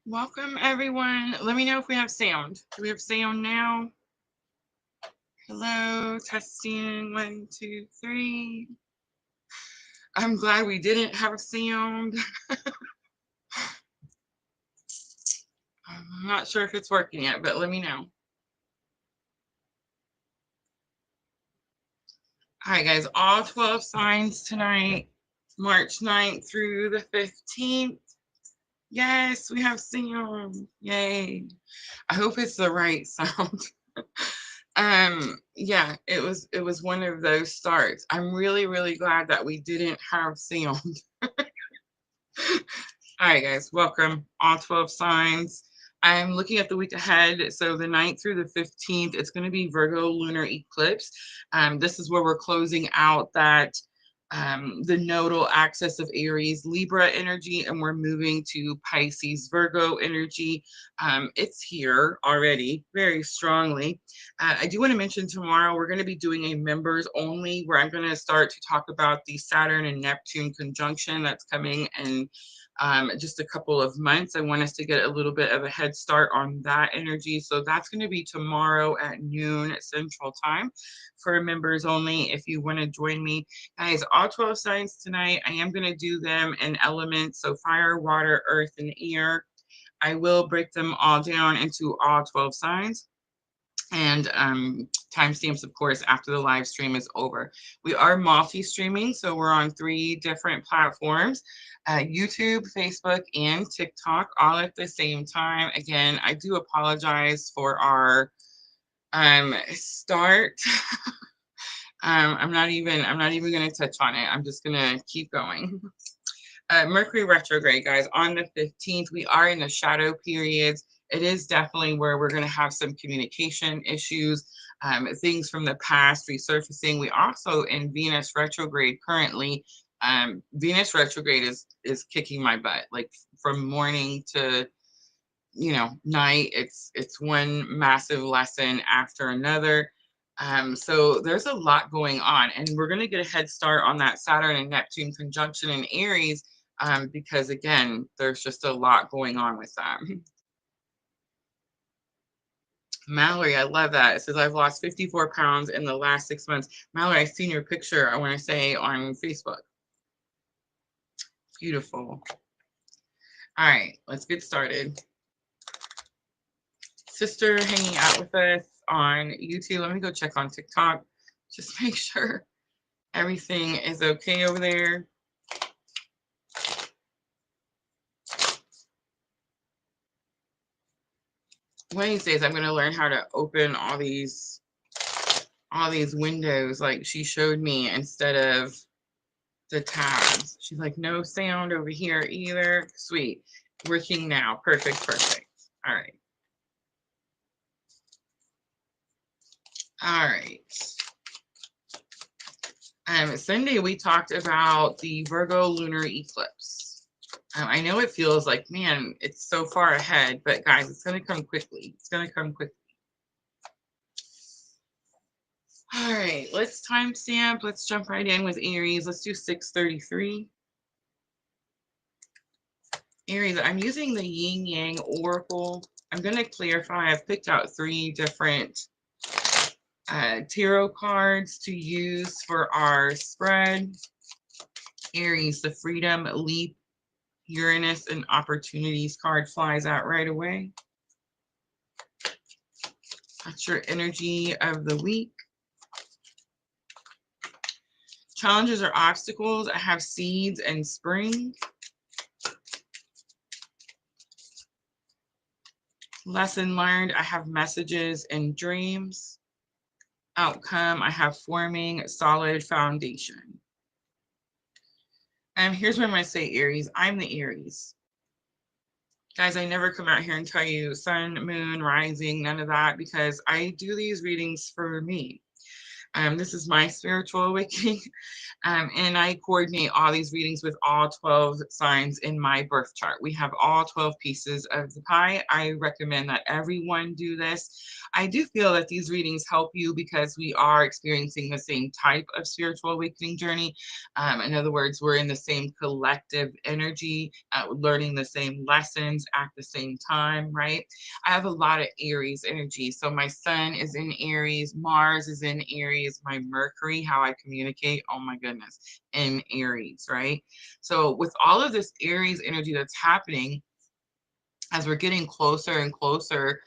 Welcome, everyone. Let me know if we have sound. Do we have sound now? Hello, testing. 1, 2, 3. I'm glad we didn't have sound. I'm not sure if it's working yet, but let me know. All right, guys, all 12 signs tonight, March 9th through the 15th. Yes, we have sound. Yay. I hope it's the right sound. Yeah, it was one of those starts. I'm really glad that we didn't have sound. All right, guys, welcome, all 12 signs. I'm looking at the week ahead. So the 9th through the 15th, it's going to be Virgo Lunar Eclipse. This is where we're closing out that the nodal axis of Aries Libra energy, and we're moving to Pisces Virgo energy. It's here already very strongly. I do want to mention tomorrow we're going to be doing a members only, where I'm going to start to talk about the Saturn and Neptune conjunction that's coming in just a couple of months. I want us to get a little bit of a head start on that energy. So that's going to be tomorrow at noon Central Time for members only. If you want to join me, guys, all 12 signs tonight, I am going to do them in elements. So fire, water, earth, and air. I will break them all down into all 12 signs, and timestamps, of course, after the live stream is over. We are multi-streaming, so we're on 3 different platforms, YouTube, Facebook, and TikTok, all at the same time. Again, I do apologize for our start. I'm not even going to touch on it. I'm just going to keep going. Mercury retrograde, guys, on the 15th. We are in the shadow periods. It is definitely where we're going to have some communication issues, things from the past resurfacing. We also in Venus retrograde currently. Venus retrograde is kicking my butt, like from morning to night. It's one massive lesson after another. So there's a lot going on, and we're going to get a head start on that Saturn and Neptune conjunction in Aries, because again, there's just a lot going on with that. Mallory, I love that. It says, I've lost 54 pounds in the last 6 months. Mallory, I've seen your picture, I want to say, on Facebook. Beautiful. All right, let's get started. Sister hanging out with us on YouTube. Let me go check on TikTok. Just make sure everything is okay over there. Wednesdays, I'm going to learn how to open all these windows like she showed me instead of the tabs. She's like, no sound over here either. Sweet. Working now. Perfect. All right. All right. Sunday, we talked about the Virgo lunar eclipse. I know it feels like, man, it's so far ahead, but guys, it's going to come quickly. All right, let's timestamp. Let's jump right in with Aries. Let's do 6:33. Aries, I'm using the Yin Yang Oracle. I'm going to clarify. I've picked out 3 different tarot cards to use for our spread. Aries, the Freedom, Leap, Uranus, and Opportunities card flies out right away. That's your energy of the week. Challenges or obstacles, I have seeds and spring. Lesson learned, I have messages and dreams. Outcome, I have forming solid foundation. And here's where I'm going to say Aries. I'm the Aries. Guys, I never come out here and tell you sun, moon, rising, none of that, because I do these readings for me. This is my spiritual awakening. And I coordinate all these readings with all 12 signs in my birth chart. We have all 12 pieces of the pie. I recommend that everyone do this. I do feel that these readings help you because we are experiencing the same type of spiritual awakening journey. In other words, we're in the same collective energy, learning the same lessons at the same time, right? I have a lot of Aries energy. So my sun is in Aries, Mars is in Aries, my Mercury, how I communicate, oh my goodness, in Aries, right? So with all of this Aries energy that's happening, as we're getting closer and closer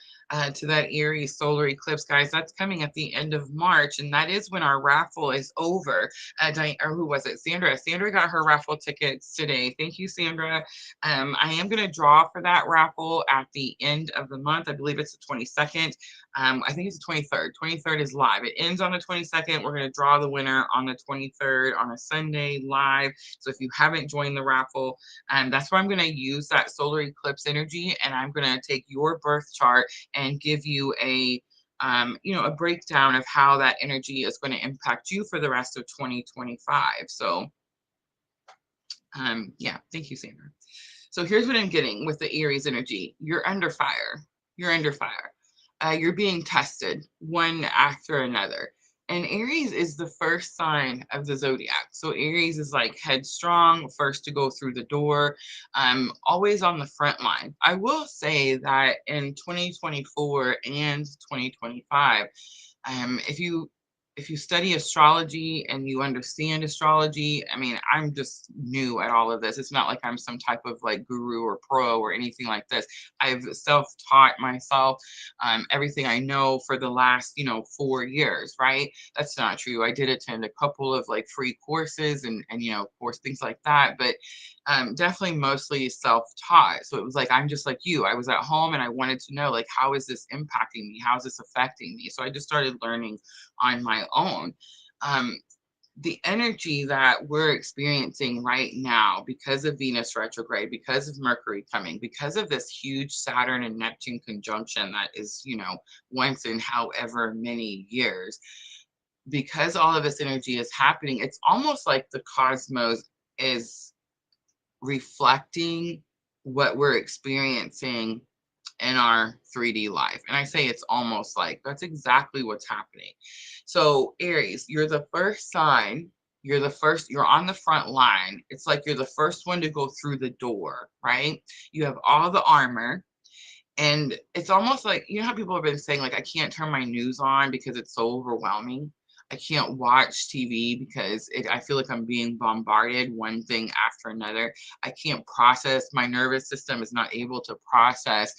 to that Aries solar eclipse, guys, that's coming at the end of March, and that is when our raffle is over. Or who was it? Sandra. Sandra got her raffle tickets today. Thank you, Sandra. I am going to draw for that raffle at the end of the month. I believe it's the 22nd. I think it's the 23rd. 23rd is live. It ends on the 22nd. We're going to draw the winner on the 23rd on a Sunday live. So if you haven't joined the raffle, that's where I'm going to use that solar eclipse energy, and I'm going to take your birth chart and give you a a breakdown of how that energy is going to impact you for the rest of 2025. So yeah, thank you, Sandra. So here's what I'm getting with the Aries energy. You're under fire. You're under fire. You're being tested one after another. And Aries is the first sign of the zodiac. So Aries is like headstrong, first to go through the door, always on the front line. I will say that in 2024 and 2025, if you study astrology and you understand astrology, I mean, I'm just new at all of this. It's not like I'm some type of like guru or pro or anything like this. I've self-taught myself everything I know for the last, 4 years, right? That's not true. I did attend a couple of like free courses and of course, things like that. But definitely mostly self-taught. So it was like, I'm just like you. I was at home and I wanted to know, like, how is this impacting me? How is this affecting me? So I just started learning on my own. The energy that we're experiencing right now because of Venus retrograde, because of Mercury coming, because of this huge Saturn and Neptune conjunction that is, once in however many years, because all of this energy is happening, it's almost like the cosmos is reflecting what we're experiencing in our 3D life. And I say it's almost like that's exactly what's happening. So, Aries, you're the first sign. You're on the front line. It's like you're the first one to go through the door, right? You have all the armor. And it's almost like, how people have been saying, like, I can't turn my news on because it's so overwhelming. I can't watch TV because I feel like I'm being bombarded one thing after another. I can't process. My nervous system is not able to process,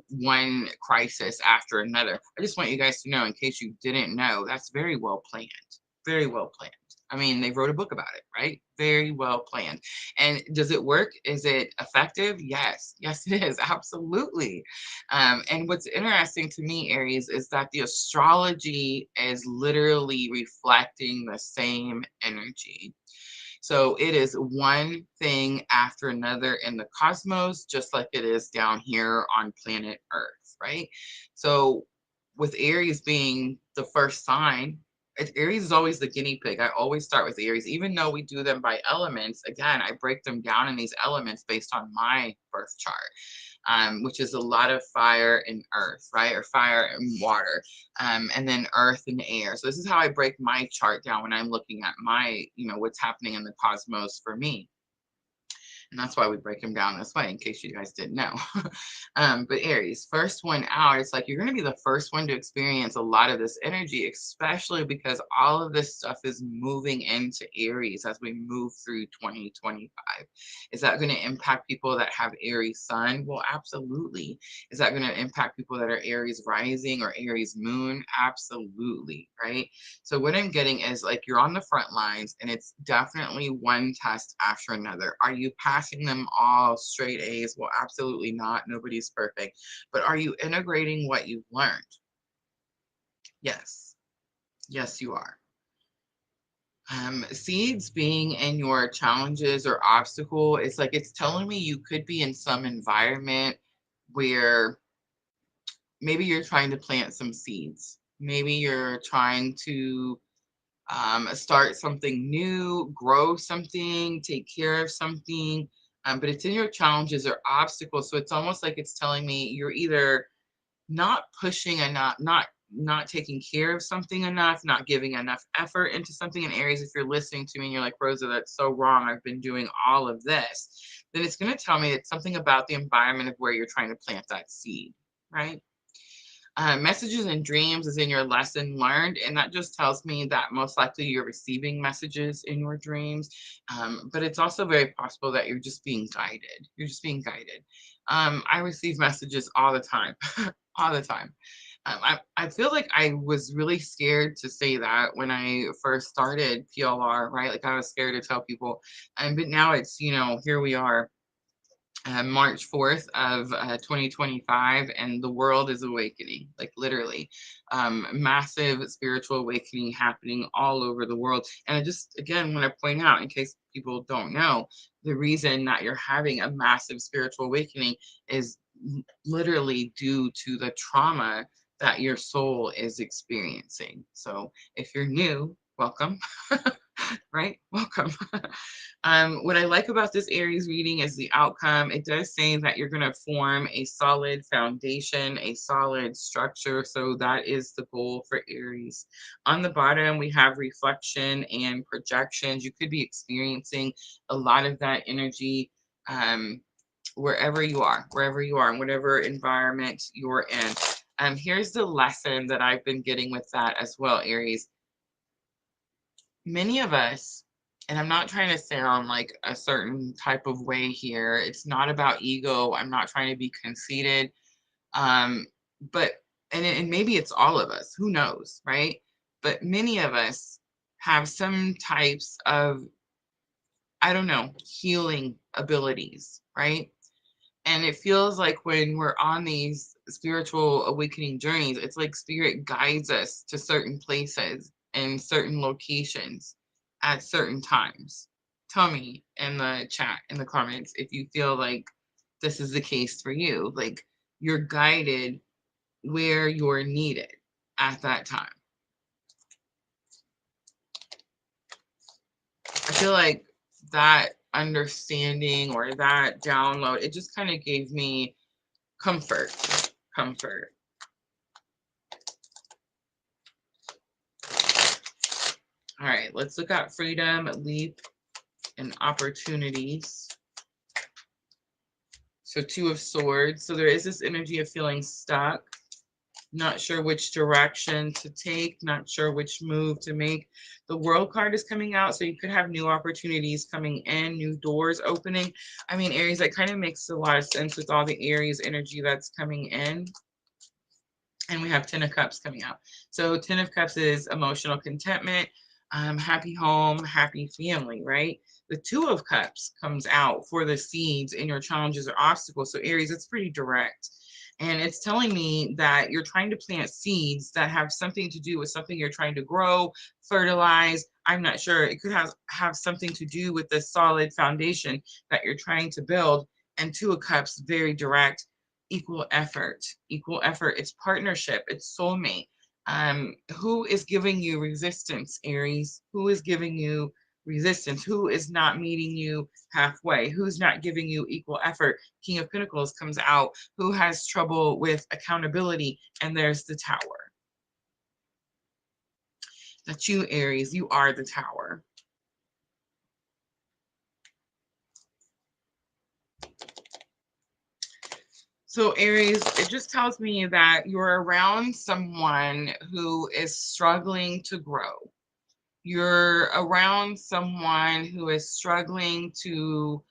one crisis after another. I just want you guys to know, in case you didn't know, that's very well planned. Very well planned. I mean, they wrote a book about it, right? Very well planned. And does it work? Is it effective? Yes. Yes, it is. Absolutely. And what's interesting to me, Aries, is that the astrology is literally reflecting the same energy. So it is one thing after another in the cosmos, just like it is down here on planet Earth, right? So with Aries being the first sign, Aries is always the guinea pig. I always start with Aries, even though we do them by elements. Again, I break them down in these elements based on my birth chart, which is a lot of fire and earth, right? Or fire and water, and then earth and air. So this is how I break my chart down when I'm looking at my, what's happening in the cosmos for me. And that's why we break them down this way, in case you guys didn't know. But Aries, first one out, it's like you're going to be the first one to experience a lot of this energy, especially because all of this stuff is moving into Aries as we move through 2025. Is that going to impact people that have Aries sun? Well, absolutely. Is that going to impact people that are Aries rising or Aries moon? Absolutely, right? So what I'm getting is like you're on the front lines and it's definitely one test after another. Are you passing them all straight A's? Well, absolutely not. Nobody's perfect. But are you integrating what you've learned? Yes. Yes, you are. Seeds being in your challenges or obstacle, it's like it's telling me you could be in some environment where maybe you're trying to plant some seeds. Maybe you're trying to start something new, grow something, take care of something, but it's in your challenges or obstacles. So it's almost like it's telling me you're either not pushing enough, not taking care of something enough, not giving enough effort into something. In Aries, if you're listening to me and you're like, Rosa, that's so wrong, I've been doing all of this, then it's going to tell me it's something about the environment of where you're trying to plant that seed, right? Messages and dreams is in your lesson learned, and that just tells me that most likely you're receiving messages in your dreams, but it's also very possible that you're just being guided. You're just being guided. I receive messages all the time, all the time. I feel like I was really scared to say that when I first started PLR, right? Like I was scared to tell people, but now it's, here we are, March 4th of 2025, and the world is awakening, like literally. Massive spiritual awakening happening all over the world. And I just, again, want to point out, in case people don't know, the reason that you're having a massive spiritual awakening is literally due to the trauma that your soul is experiencing. So if you're new, welcome. Right? Welcome. What I like about this Aries reading is the outcome. It does say that you're going to form a solid foundation, a solid structure. So that is the goal for Aries. On the bottom, we have reflection and projections. You could be experiencing a lot of that energy wherever you are, in whatever environment you're in. Here's the lesson that I've been getting with that as well, Aries. Many of us, and I'm not trying to sound like a certain type of way here. It's not about ego. I'm not trying to be conceited. But, and maybe it's all of us, who knows, right? But many of us have some types of, I don't know, healing abilities, right? And it feels like when we're on these spiritual awakening journeys, it's like spirit guides us to certain places and certain locations at certain times. Tell me in the chat, in the comments, if you feel like this is the case for you. Like you're guided where you're needed at that time. I feel like that understanding or that download, it just kind of gave me comfort. All right, let's look at freedom, leap, and opportunities. So 2 of Swords. So there is this energy of feeling stuck, not sure which direction to take, not sure which move to make. The World card is coming out, so you could have new opportunities coming in, new doors opening. I mean, Aries, that kind of makes a lot of sense with all the Aries energy that's coming in. And we have 10 of Cups coming out. So 10 of Cups is emotional contentment, happy home, happy family, right? The 2 of Cups comes out for the seeds in your challenges or obstacles. So Aries, it's pretty direct. And it's telling me that you're trying to plant seeds that have something to do with something you're trying to grow, fertilize. I'm not sure. It could have something to do with the solid foundation that you're trying to build. And 2 of Cups, very direct. Equal effort. It's partnership. It's soulmate. Who is giving you resistance, Aries? Who is giving you resistance? Who is not meeting you halfway? Who's not giving you equal effort? King of Pentacles comes out. Who has trouble with accountability? And there's the Tower. That's you, Aries. You are the Tower. So Aries, it just tells me that you're around someone who is struggling to grow. You're around someone who is struggling to,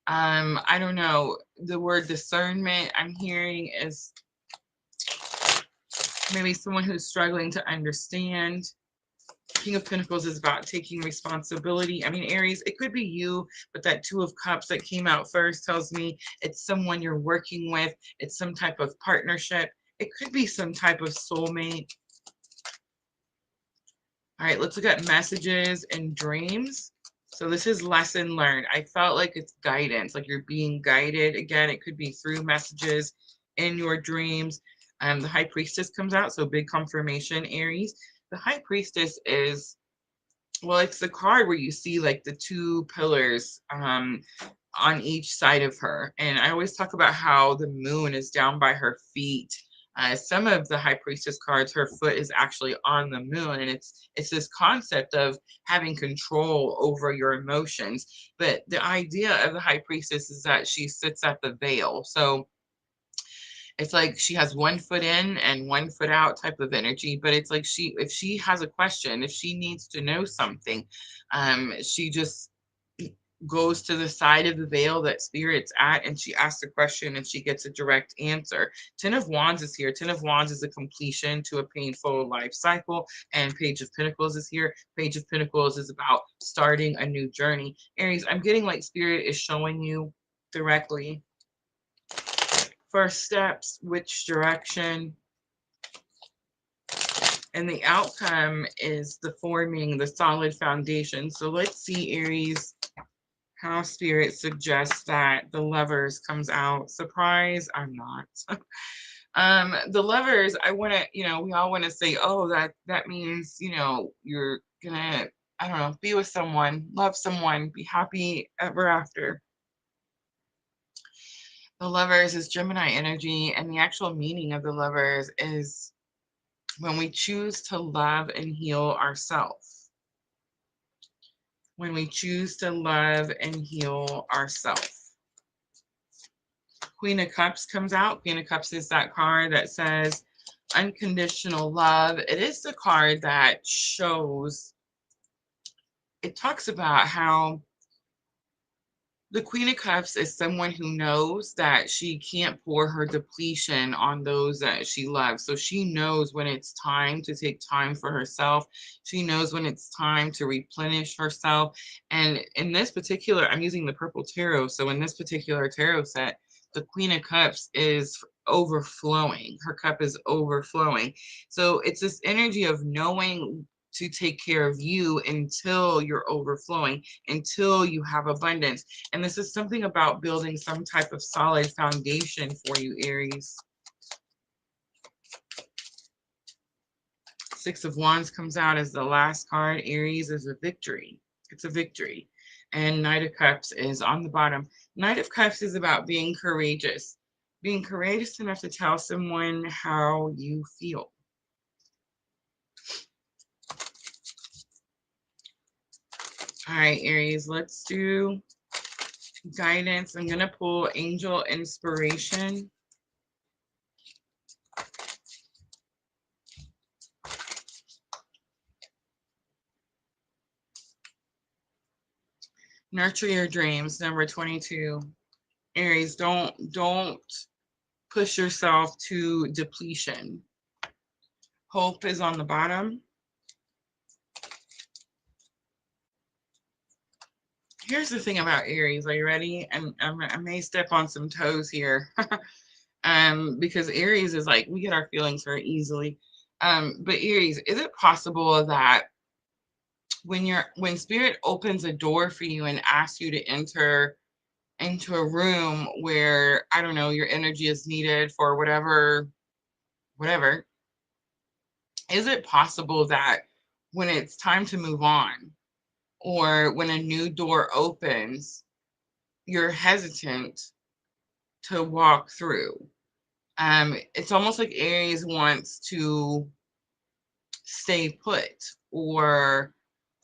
I don't know, the word discernment I'm hearing is maybe someone who's struggling to understand. King of Pentacles is about taking responsibility. I mean, Aries, it could be you, but that 2 of Cups that came out first tells me it's someone you're working with. It's some type of partnership. It could be some type of soulmate. All right, let's look at messages and dreams. So this is lesson learned. I felt like it's guidance, like you're being guided. Again, it could be through messages in your dreams. The High Priestess comes out, so big confirmation, Aries. The High Priestess is, well, it's the card where you see like the two pillars on each side of her. And I always talk about how the moon is down by her feet. Some of the High Priestess cards, her foot is actually on the moon, and it's this concept of having control over your emotions. But the idea of the High Priestess is that she sits at the veil. So it's like she has one foot in and one foot out type of energy, but it's like if she has a question, if she needs to know something, she just goes to the side of the veil that spirit's at, and she asks a question and she gets a direct answer. 10 of Wands is here. 10 of Wands is a completion to a painful life cycle, and Page of Pentacles is here. Page of Pentacles is about starting a new journey. Aries, I'm getting like spirit is showing you directly first steps, which direction, and the outcome is the forming, the solid foundation. So let's see, Aries, how spirit suggests that the Lovers comes out. Surprise, I'm not. The Lovers, I want to, we all want to say, oh, that means, you're gonna, I don't know, be with someone, love someone, be happy ever after. The Lovers is Gemini energy, and the actual meaning of the Lovers is when we choose to love and heal ourselves. When we choose to love and heal ourselves. Queen of Cups comes out. Queen of Cups is that card that says unconditional love. It is the card that shows, it talks about how the Queen of Cups is someone who knows that she can't pour her depletion on those that she loves. So she knows when it's time to take time for herself. She knows when it's time to replenish herself. And in this particular, I'm using the purple tarot. So in this particular tarot set, the Queen of Cups is overflowing. Her cup is overflowing. So it's this energy of knowing to take care of you until you're overflowing, until you have abundance. And this is something about building some type of solid foundation for you, Aries. Six of Wands comes out as the last card. Aries is a victory. It's a victory. And Knight of Cups is on the bottom. Knight of Cups is about being courageous. Being courageous enough to tell someone how you feel. All right, Aries, let's do guidance. I'm going to pull Angel Inspiration. Nurture your dreams, number 22. Aries, don't push yourself to depletion. Hope is on the bottom. Here's the thing about Aries. Are you ready? And I may step on some toes here. Because Aries is like, we get our feelings very easily. But Aries, is it possible that when spirit opens a door for you and asks you to enter into a room where, I don't know, your energy is needed for whatever, is it possible that when it's time to move on, or when a new door opens, you're hesitant to walk through? It's almost like Aries wants to stay put or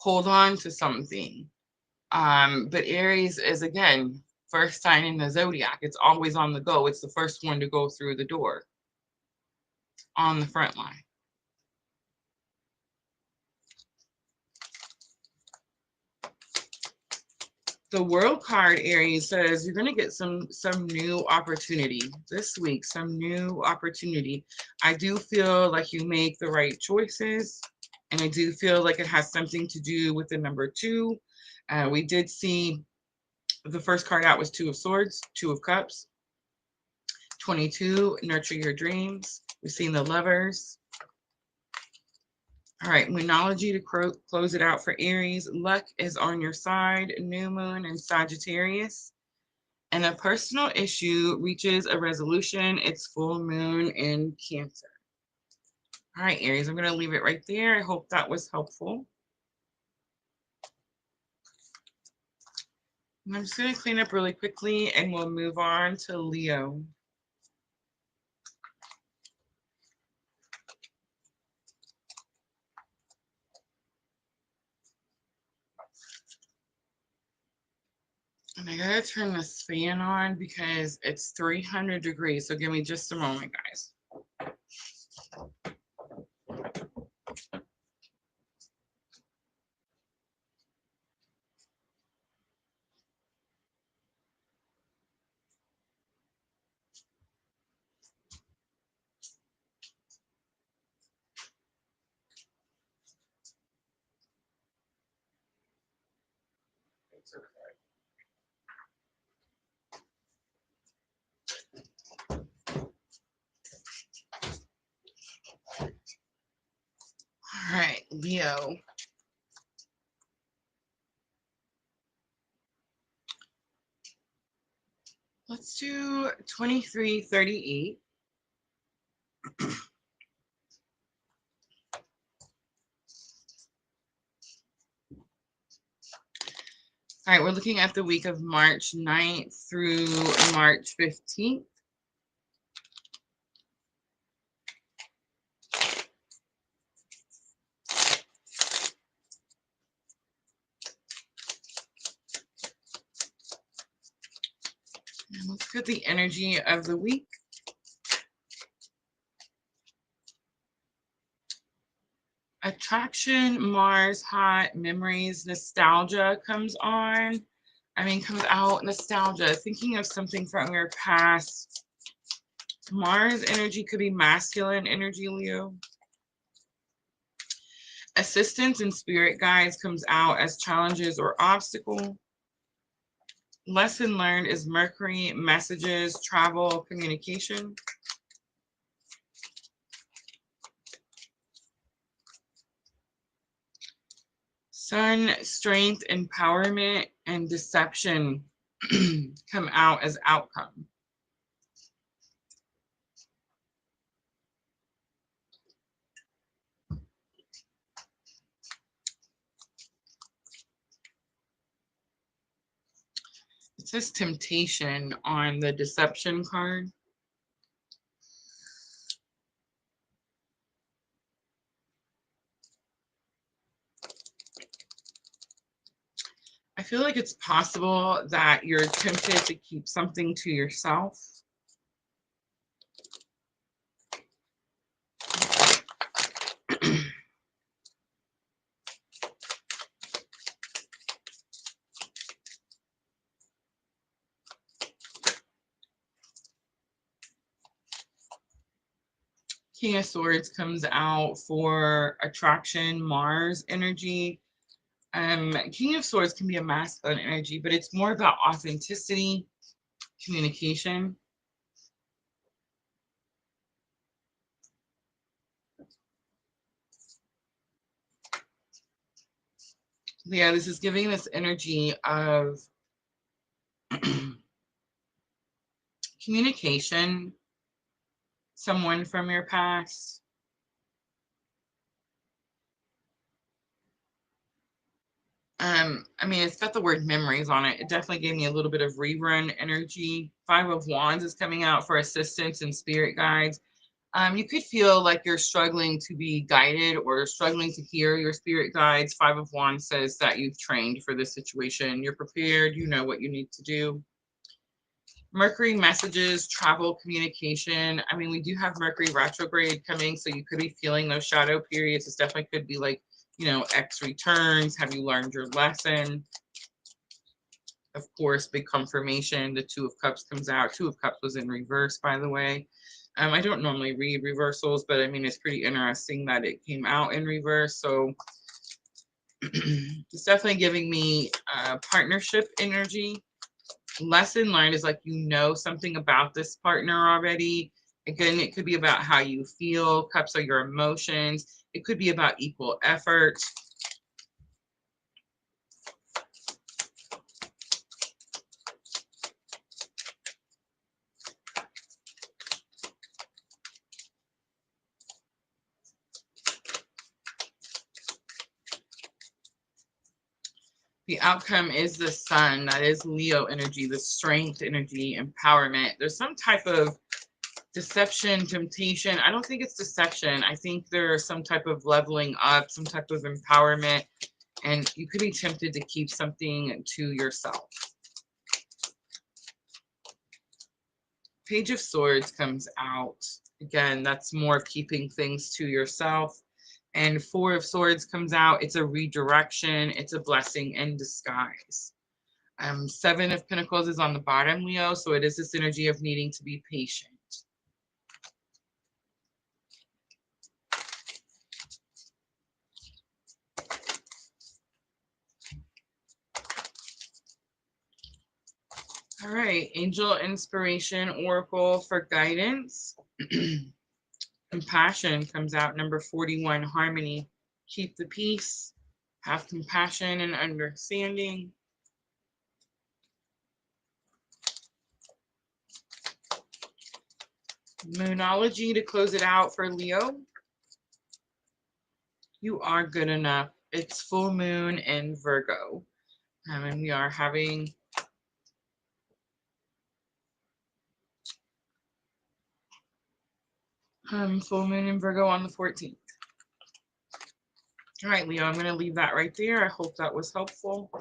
hold on to something. But Aries is, again, first sign in the zodiac. It's always on the go. It's the first one to go through the door on the front line. The World card, Aries, says you're going to get some new opportunity this week, some new opportunity. I do feel like you make the right choices, and I do feel like it has something to do with the number 2. We did see the first card out was 2 of Swords, 2 of Cups. 22, nurture your dreams. We've seen the Lovers. All right, Moonology to close it out for Aries. Luck is on your side. New moon and Sagittarius. And a personal issue reaches a resolution. It's full moon in Cancer. All right, Aries, I'm going to leave it right there. I hope that was helpful. And I'm just going to clean up really quickly and we'll move on to Leo. And I gotta turn this fan on because it's 300 degrees. So give me just a moment, guys. All right, Leo. Let's do 2338. All right, we're looking at the week of March 9th through March 15th. And let's get the energy of the week. Attraction, Mars, hot, memories, nostalgia comes on. Comes out, nostalgia, thinking of something from your past. Mars energy could be masculine energy, Leo. Assistance and spirit guides comes out as challenges or obstacle. Lesson learned is Mercury, messages, travel, communication. Sun, strength, empowerment, and deception come out as outcome. It says temptation on the deception card. I feel like it's possible that you're tempted to keep something to yourself. King of Swords comes out for attraction, Mars energy. King of Swords can be a masculine energy, but it's more about authenticity, communication. Yeah, this is giving this energy of communication, someone from your past. It's got the word memories on it. It definitely gave me a little bit of rerun energy. Five of Wands is coming out for assistance and spirit guides. You could feel like you're struggling to be guided or struggling to hear your spirit guides. Five of Wands says that you've trained for this situation. You're prepared. You know what you need to do. Mercury, messages, travel, communication. We do have Mercury retrograde coming, so you could be feeling those shadow periods. This definitely could be like, X returns. Have you learned your lesson? Of course, big confirmation. The Two of Cups comes out. Two of Cups was in reverse, by the way. I don't normally read reversals, but it's pretty interesting that it came out in reverse. So it's definitely giving me partnership energy. Lesson learned is like something about this partner already. Again, it could be about how you feel. Cups are your emotions. It could be about equal effort. The outcome is the sun. That is Leo energy, the strength energy, empowerment. There's some type of deception, temptation. I don't think it's deception. I think there's some type of leveling up, some type of empowerment, and you could be tempted to keep something to yourself. Page of Swords comes out. Again, that's more of keeping things to yourself. And Four of Swords comes out. It's a redirection. It's a blessing in disguise. Seven of Pentacles is on the bottom, Leo. So it is this energy of needing to be patient. All right, Angel Inspiration Oracle for guidance. Compassion comes out, number 41, Harmony. Keep the peace, have compassion and understanding. Moonology to close it out for Leo. You are good enough. It's full moon in Virgo. And we are having full moon in Virgo on the 14th. All right, Leo, I'm going to leave that right there. I hope that was helpful.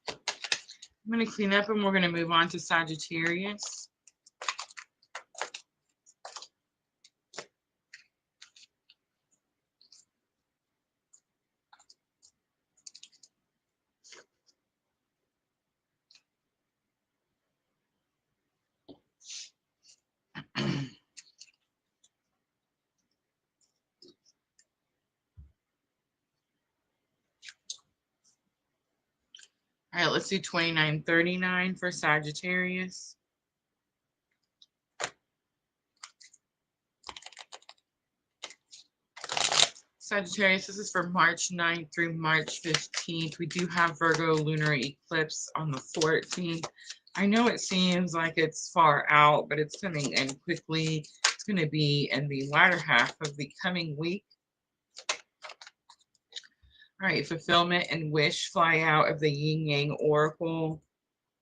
I'm going to clean up and we're going to move on to Sagittarius. All right, let's do 2939 for Sagittarius. Sagittarius, this is for March 9th through March 15th. We do have Virgo Lunar Eclipse on the 14th. I know it seems like it's far out, but it's coming in quickly. It's going to be in the latter half of the coming week. All right, fulfillment and wish fly out of the Yin Yang Oracle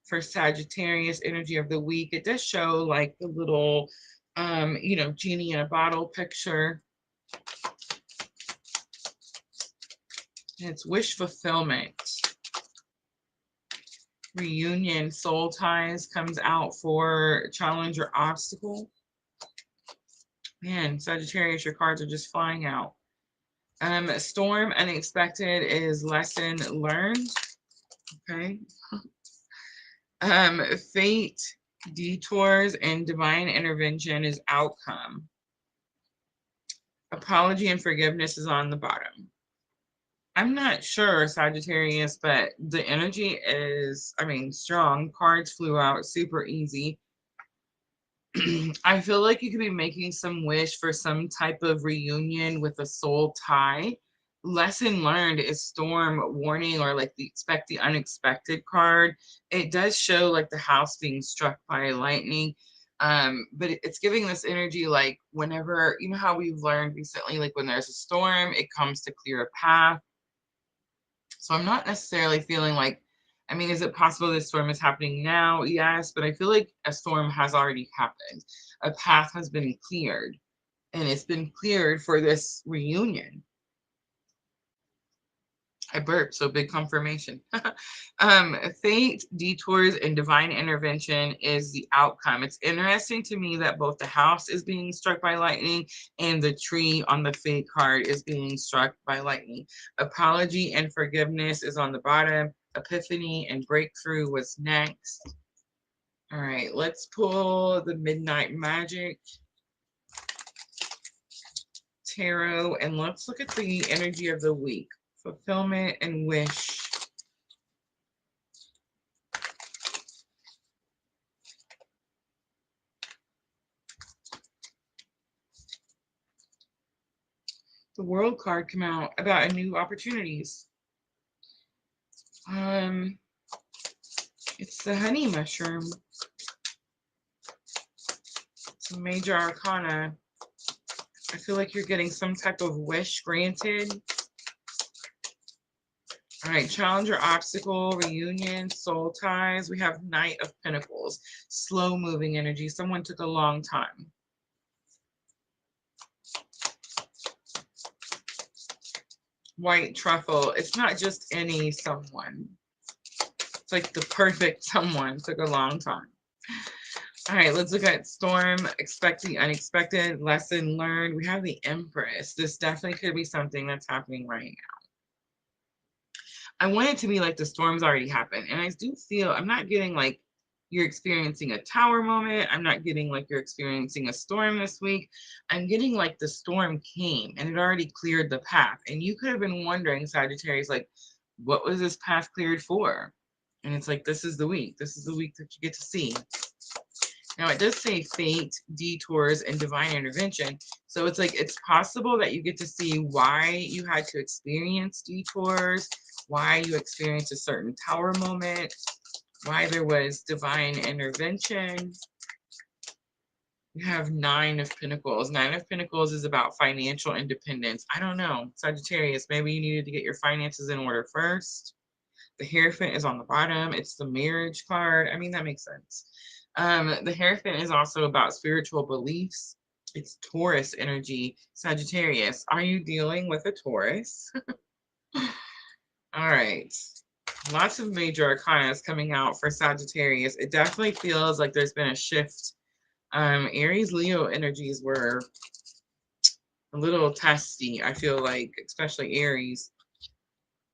for Sagittarius energy of the week. It does show like the little, genie in a bottle picture. And it's wish fulfillment. Reunion, soul ties comes out for challenge or obstacle. Man, Sagittarius, your cards are just flying out. Storm, unexpected is lesson learned. Okay. Fate, detours, and divine intervention is outcome. Apology and forgiveness is on the bottom. I'm not sure, Sagittarius, but the energy is, strong. Cards flew out super easy. I feel like you could be making some wish for some type of reunion with a soul tie. Lesson learned is storm warning, or like the expect the unexpected card. It does show like the house being struck by lightning. But it's giving this energy like whenever, you know how we've learned recently, like when there's a storm, it comes to clear a path. So I'm not necessarily feeling like, is it possible this storm is happening now? Yes, but I feel like a storm has already happened. A path has been cleared, and it's been cleared for this reunion. I burped, so big confirmation. Fate, detours, and divine intervention is the outcome. It's interesting to me that both the house is being struck by lightning and the tree on the fate card is being struck by lightning. Apology and forgiveness is on the bottom. Epiphany and breakthrough was next. All right, let's pull the Midnight Magic Tarot and let's look at the energy of the week. Fulfillment and wish. The World card come out about new opportunities. It's the honey mushroom. It's a major arcana. I feel like you're getting some type of wish granted. All right, challenge or obstacle, reunion, soul ties. We have Knight of Pentacles, slow moving energy. Someone took a long time. White truffle. It's not just any someone. It's like the perfect someone. Took a long time. All right, let's look at storm, expect the unexpected, lesson learned. We have the Empress. This definitely could be something that's happening right now. I want it to be like the storm's already happened. And I do feel, I'm not getting like you're experiencing a tower moment. I'm not getting like you're experiencing a storm this week. I'm getting like the storm came and it already cleared the path. And you could have been wondering, Sagittarius, like, what was this path cleared for? And it's like, this is the week. This is the week that you get to see. Now, it does say fate, detours, and divine intervention. So it's like, it's possible that you get to see why you had to experience detours, why you experienced a certain tower moment, why there was divine intervention. You have Nine of Pentacles. Nine of Pentacles is about financial independence. I don't know, Sagittarius, maybe you needed to get your finances in order first. The Hierophant is on the bottom. It's the marriage card. I mean, that makes sense. The Hierophant is also about spiritual beliefs. It's Taurus energy. Sagittarius, are you dealing with a Taurus? All right. Lots of major arcana coming out for Sagittarius. It definitely feels like there's been a shift. Aries, Leo energies were a little testy, I feel like, especially Aries.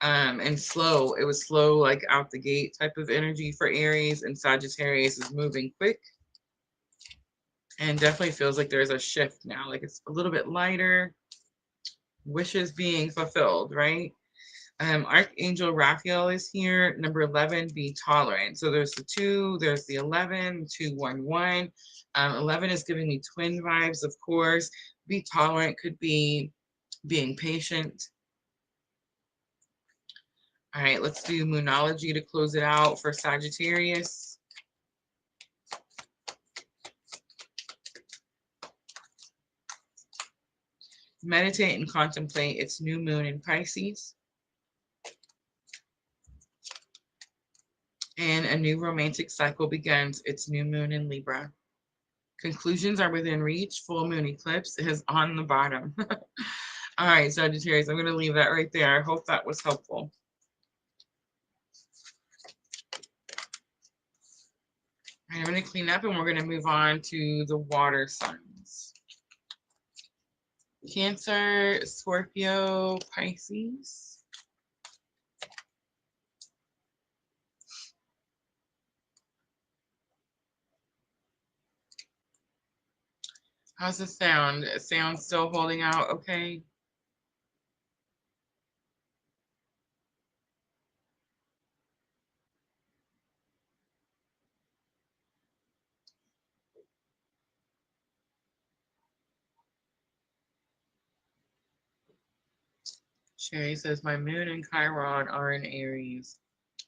And slow. It was slow, like out the gate type of energy for Aries, and Sagittarius is moving quick. And definitely feels like there's a shift now. Like it's a little bit lighter. Wishes being fulfilled, right? Archangel Raphael is here. Number 11, be tolerant. So there's the 2, there's the 11, 2, 1, 1. 11 is giving me twin vibes, of course. Be tolerant could be being patient. All right, let's do Moonology to close it out for Sagittarius. Meditate and contemplate its new moon in Pisces. And a new romantic cycle begins. Its new moon in Libra. Conclusions are within reach. Full moon eclipse is on the bottom. All right, Sagittarius, I'm going to leave that right there. I hope that was helpful. All right, I'm going to clean up and we're going to move on to the water signs. Cancer, Scorpio, Pisces. How's the sound? Sound still holding out okay? Sherry says, my moon and Chiron are in Aries.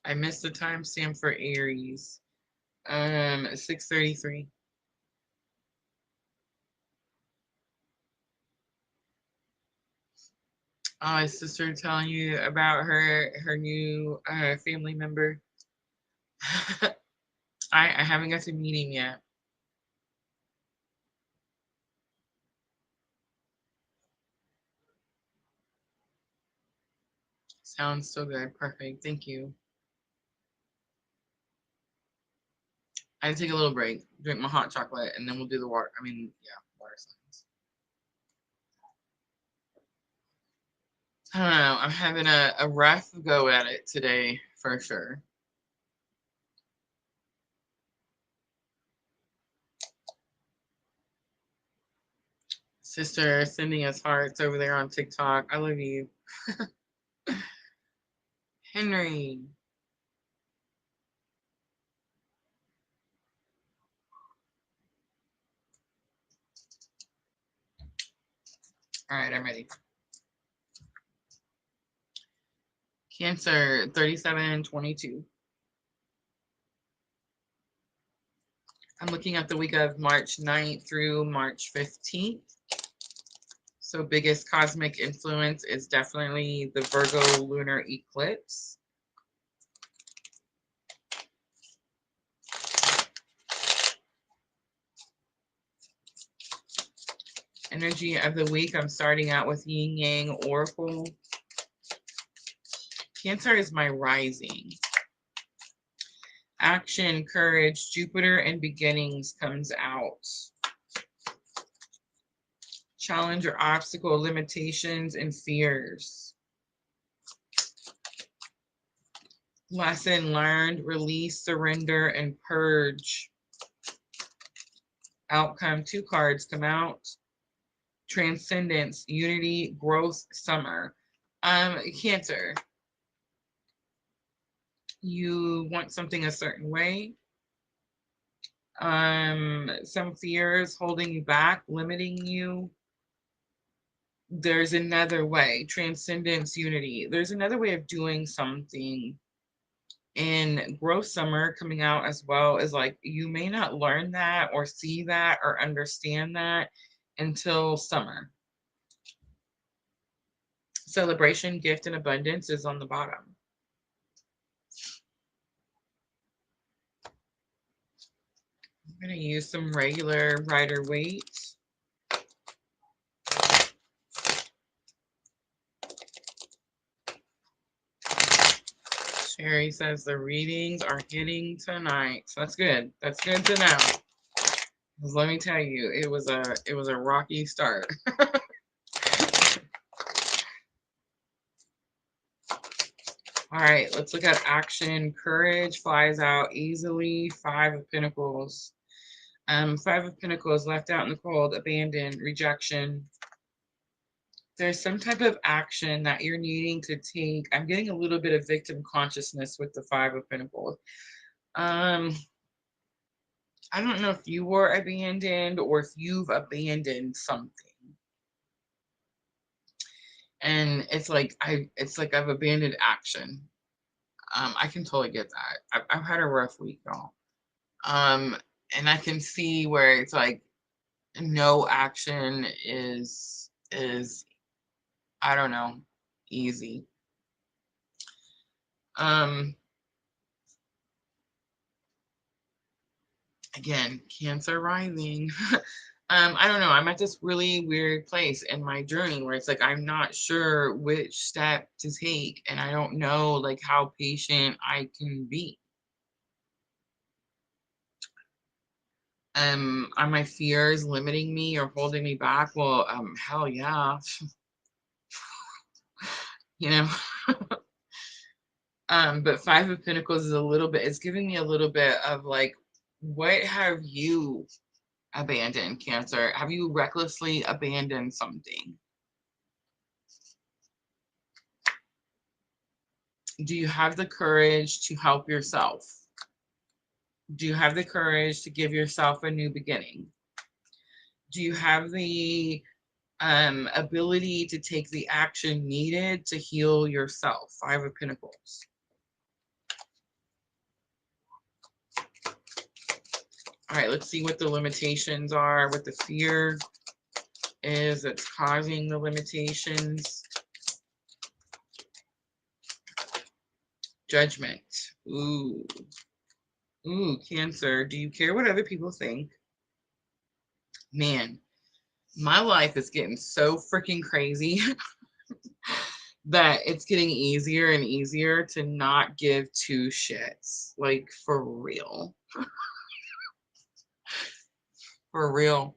I missed the timestamp for Aries. 6:33. Oh, his sister telling you about her new family member. I haven't got to meet him yet. Sounds so good. Perfect. Thank you. I take a little break, drink my hot chocolate, and then we'll do the water. I mean, yeah, water signs. I don't know. I'm having a rough go at it today for sure. Sister sending us hearts over there on TikTok. I love you. Henry. All right, I'm ready. Cancer, 3722. I'm looking at the week of March 9th through March 15th. So biggest cosmic influence is definitely the Virgo lunar eclipse. Energy of the week, I'm starting out with Yin Yang Oracle. Cancer is my rising. Action, courage, Jupiter and beginnings comes out. Challenge or obstacle, limitations and fears. Lesson learned, release, surrender, and purge. Outcome, 2 cards come out. Transcendence, unity, growth, summer. Cancer, you want something a certain way. Some fears holding you back, limiting you. There's another way. Transcendence, unity. There's another way of doing something. And growth summer coming out as well is like, you may not learn that or see that or understand that until summer. Celebration, gift, and abundance is on the bottom. I'm going to use some regular Rider-Waite. Sherry says the readings are hitting tonight. So that's good. That's good to know. Because let me tell you, it was a rocky start. All right, let's look at action. Courage flies out easily. 5 of Pentacles. 5 of Pentacles, left out in the cold, abandoned, rejection. There's some type of action that you're needing to take. I'm getting a little bit of victim consciousness with the 5 of Pentacles. I don't know if you were abandoned or if you've abandoned something. And it's like I've abandoned action. I can totally get that. I've had a rough week, y'all. And I can see where it's like no action is I don't know, easy. Again, Cancer rising. I don't know. I'm at this really weird place in my journey where it's like I'm not sure which step to take, and I don't know like how patient I can be. Are my fears limiting me or holding me back? Well, hell yeah. You know. But 5 of Pentacles is a little bit, it's giving me a little bit of like, what have you abandoned, Cancer? Have you recklessly abandoned something? Do you have the courage to help yourself? Do you have the courage to give yourself a new beginning? Do you have the ability to take the action needed to heal yourself? 5 of Pentacles. All right, let's see what the limitations are, what the fear is that's causing the limitations. Judgment. Ooh. Ooh, Cancer. Do you care what other people think? Man, my life is getting so freaking crazy that it's getting easier and easier to not give 2 shits. Like, for real. For real.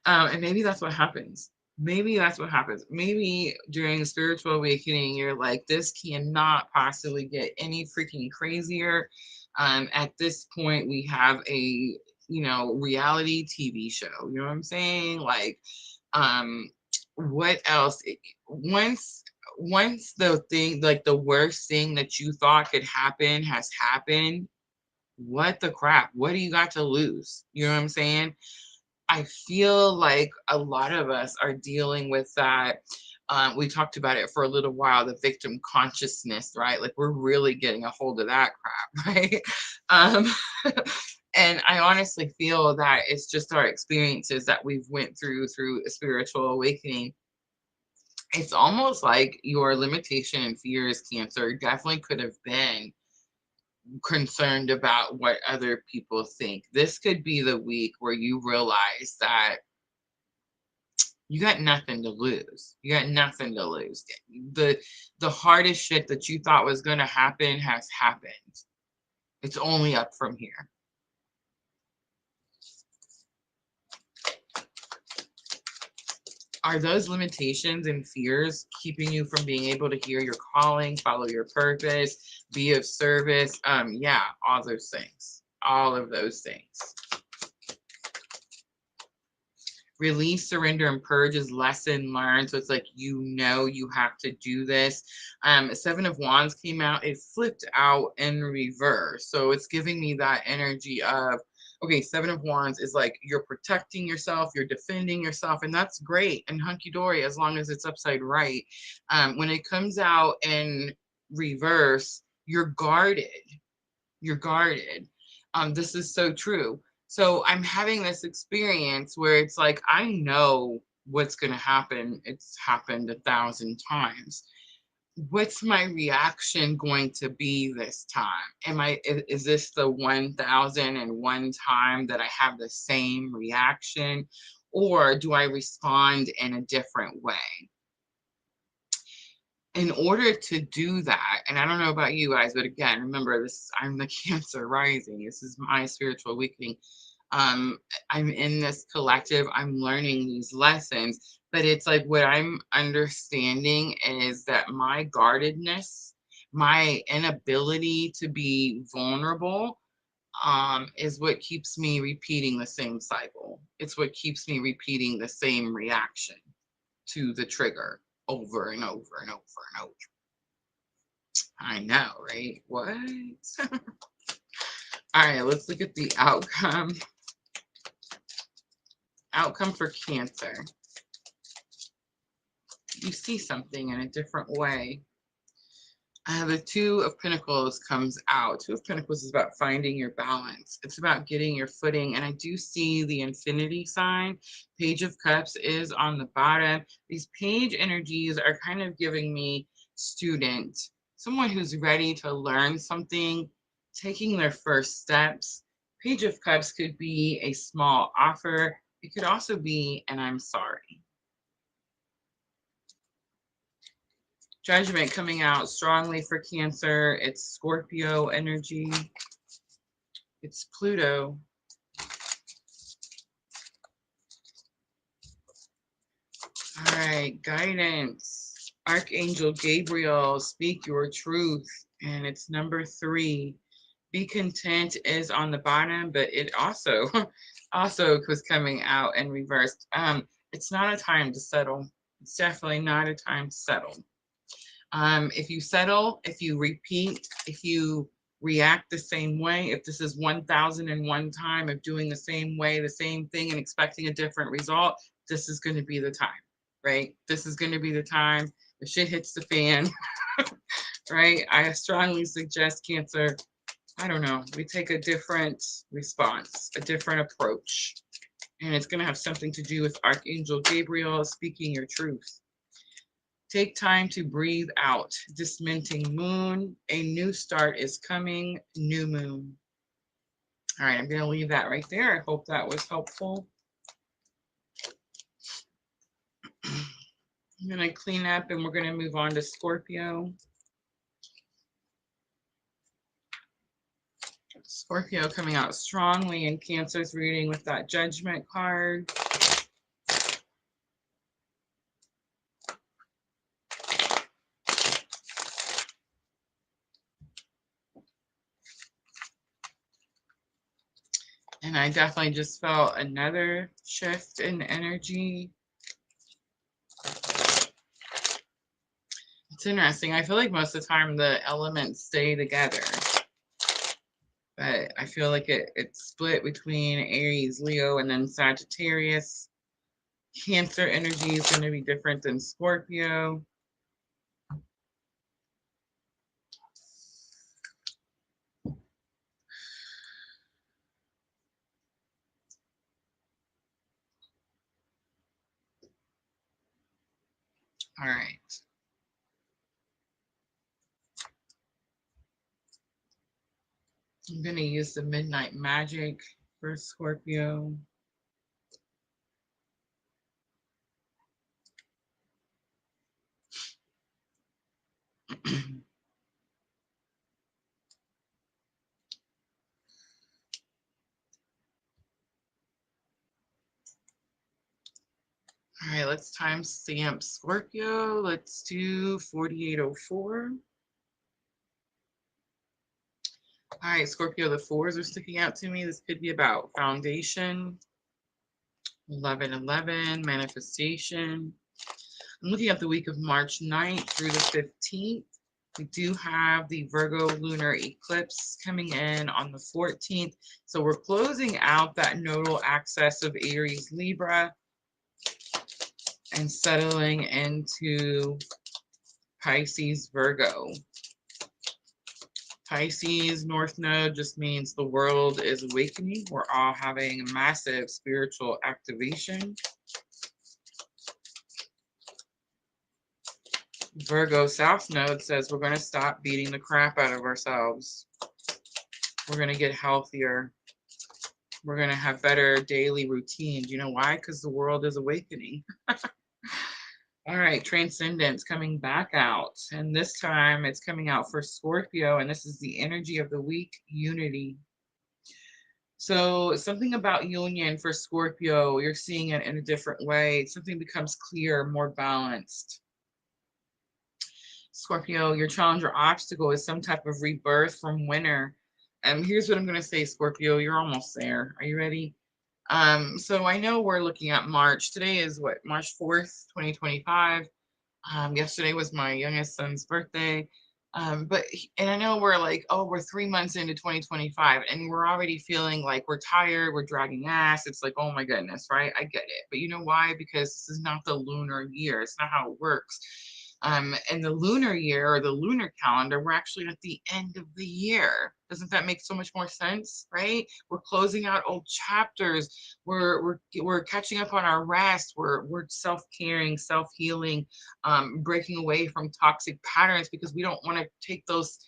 And maybe that's what happens. Maybe that's what happens. Maybe during spiritual awakening, you're like, this cannot possibly get any freaking crazier. At this point, we have a, reality TV show. You know what I'm saying? Like, what else? Once the thing, like the worst thing that you thought could happen has happened, what the crap? What do you got to lose? You know what I'm saying? I feel like a lot of us are dealing with that. We talked about it for a little while, the victim consciousness, right? Like we're really getting a hold of that crap, right? And I honestly feel that it's just our experiences that we've went through a spiritual awakening. It's almost like your limitation and fears, Cancer, definitely could have been concerned about what other people think. This could be the week where you realize that you got nothing to lose. You got nothing to lose. The hardest shit that you thought was going to happen has happened. It's only up from here. Are those limitations and fears keeping you from being able to hear your calling, follow your purpose, be of service? Yeah, all those things. All of those things. Release, surrender, and purge is lesson learned. So it's like, you have to do this. Seven of Wands came out. It flipped out in reverse. So it's giving me that energy of, okay, Seven of Wands is like you're protecting yourself, you're defending yourself, and that's great and hunky-dory as long as it's upside right. When it comes out in reverse, you're guarded. You're guarded. This is so true. So I'm having this experience where it's like, I know what's going to happen. It's happened 1,000 times. What's my reaction going to be this time? Is this the 1,001 time that I have the same reaction, or do I respond in a different way? In order to do that, and I don't know about you guys, but again, remember, I'm the Cancer rising. This is my spiritual awakening. I'm in this collective. I'm learning these lessons, but it's like what I'm understanding is that my guardedness, my inability to be vulnerable, is what keeps me repeating the same cycle. It's what keeps me repeating the same reaction to the trigger over and over and over and over. I know, right? What? All right, let's look at the outcome. Outcome for Cancer. You see something in a different way. The Two of Pentacles comes out. Two of Pentacles is about finding your balance. It's about getting your footing. And I do see the infinity sign. Page of Cups is on the bottom. These page energies are kind of giving me student, someone who's ready to learn something, taking their first steps. Page of Cups could be a small offer. It could also be an I'm sorry. Judgment coming out strongly for Cancer. It's Scorpio energy. It's Pluto. All right, guidance. Archangel Gabriel, speak your truth. And it's number 3. Be content is on the bottom, but it also was coming out in reversed. It's not a time to settle. It's definitely not a time to settle. If you settle, if you repeat, if you react the same way, if this is 1,001 time of doing the same way, the same thing, and expecting a different result, this is going to be the time, right? This is going to be the time the shit hits the fan, right? I strongly suggest, Cancer, I don't know, we take a different response, a different approach. And it's going to have something to do with Archangel Gabriel speaking your truth. Take time to breathe out. Disminting moon. A new start is coming. New moon. All right, I'm going to leave that right there. I hope that was helpful. I'm going to clean up and we're going to move on to Scorpio. Scorpio coming out strongly in Cancer's reading with that Judgment card. And I definitely just felt another shift in energy. It's interesting. I feel like most of the time the elements stay together. But I feel like it's split between Aries, Leo, and then Sagittarius. Cancer energy is going to be different than Scorpio. All right. I'm going to use the Midnight Magic for Scorpio. All right, let's timestamp Scorpio. Let's do 4804. All right, Scorpio, the fours are sticking out to me. This could be about foundation, 1111, manifestation. I'm looking at the week of March 9th through the 15th. We do have the Virgo Lunar Eclipse coming in on the 14th. So we're closing out that nodal axis of Aries, Libra, and settling into Pisces, Virgo. Pisces North Node just means the world is awakening. We're all having a massive spiritual activation. Virgo South Node says we're going to stop beating the crap out of ourselves. We're going to get healthier. We're going to have better daily routines. You know why? Because the world is awakening. All right, Transcendence coming back out. And this time it's coming out for Scorpio. And this is the energy of the week, unity. So something about union for Scorpio, you're seeing it in a different way. Something becomes clear, more balanced. Scorpio, your challenge or obstacle is some type of rebirth from winter. And here's what I'm going to say, Scorpio, you're almost there. Are you ready? So I know we're looking at March. Today is what, March 4th, 2025. Yesterday was my youngest son's birthday. And I know we're like, oh, we're 3 months into 2025 and we're already feeling like we're tired, we're dragging ass. It's like, oh my goodness, right? I get it. But you know why? Because this is not the lunar year. It's not how it works. In the lunar year or the lunar calendar, we're actually at the end of the year. Doesn't that make so much more sense, right? We're closing out old chapters. We're catching up on our rest. We're self-caring, self-healing, breaking away from toxic patterns because we don't want to take those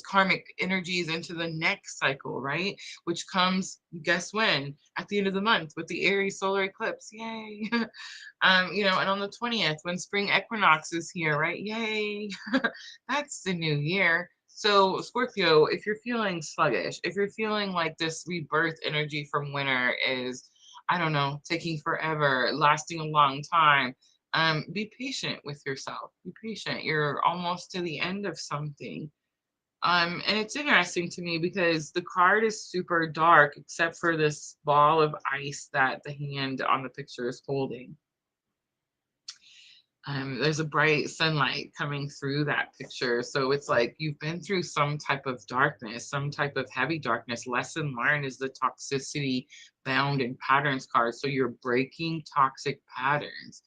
karmic energies into the next cycle, right? Which comes, guess when? At the end of the month with the Aries solar eclipse. Yay. And on the 20th, when spring equinox is here, right? Yay. That's the new year. So Scorpio, if you're feeling sluggish, if you're feeling like this rebirth energy from winter is, I don't know, taking forever, lasting a long time, be patient with yourself. Be patient. You're almost to the end of something. And it's interesting to me because the card is super dark, except for this ball of ice that the hand on the picture is holding. There's a bright sunlight coming through that picture. So it's like you've been through some type of darkness, some type of heavy darkness. Lesson learned is the toxicity bound in patterns card. So you're breaking toxic patterns.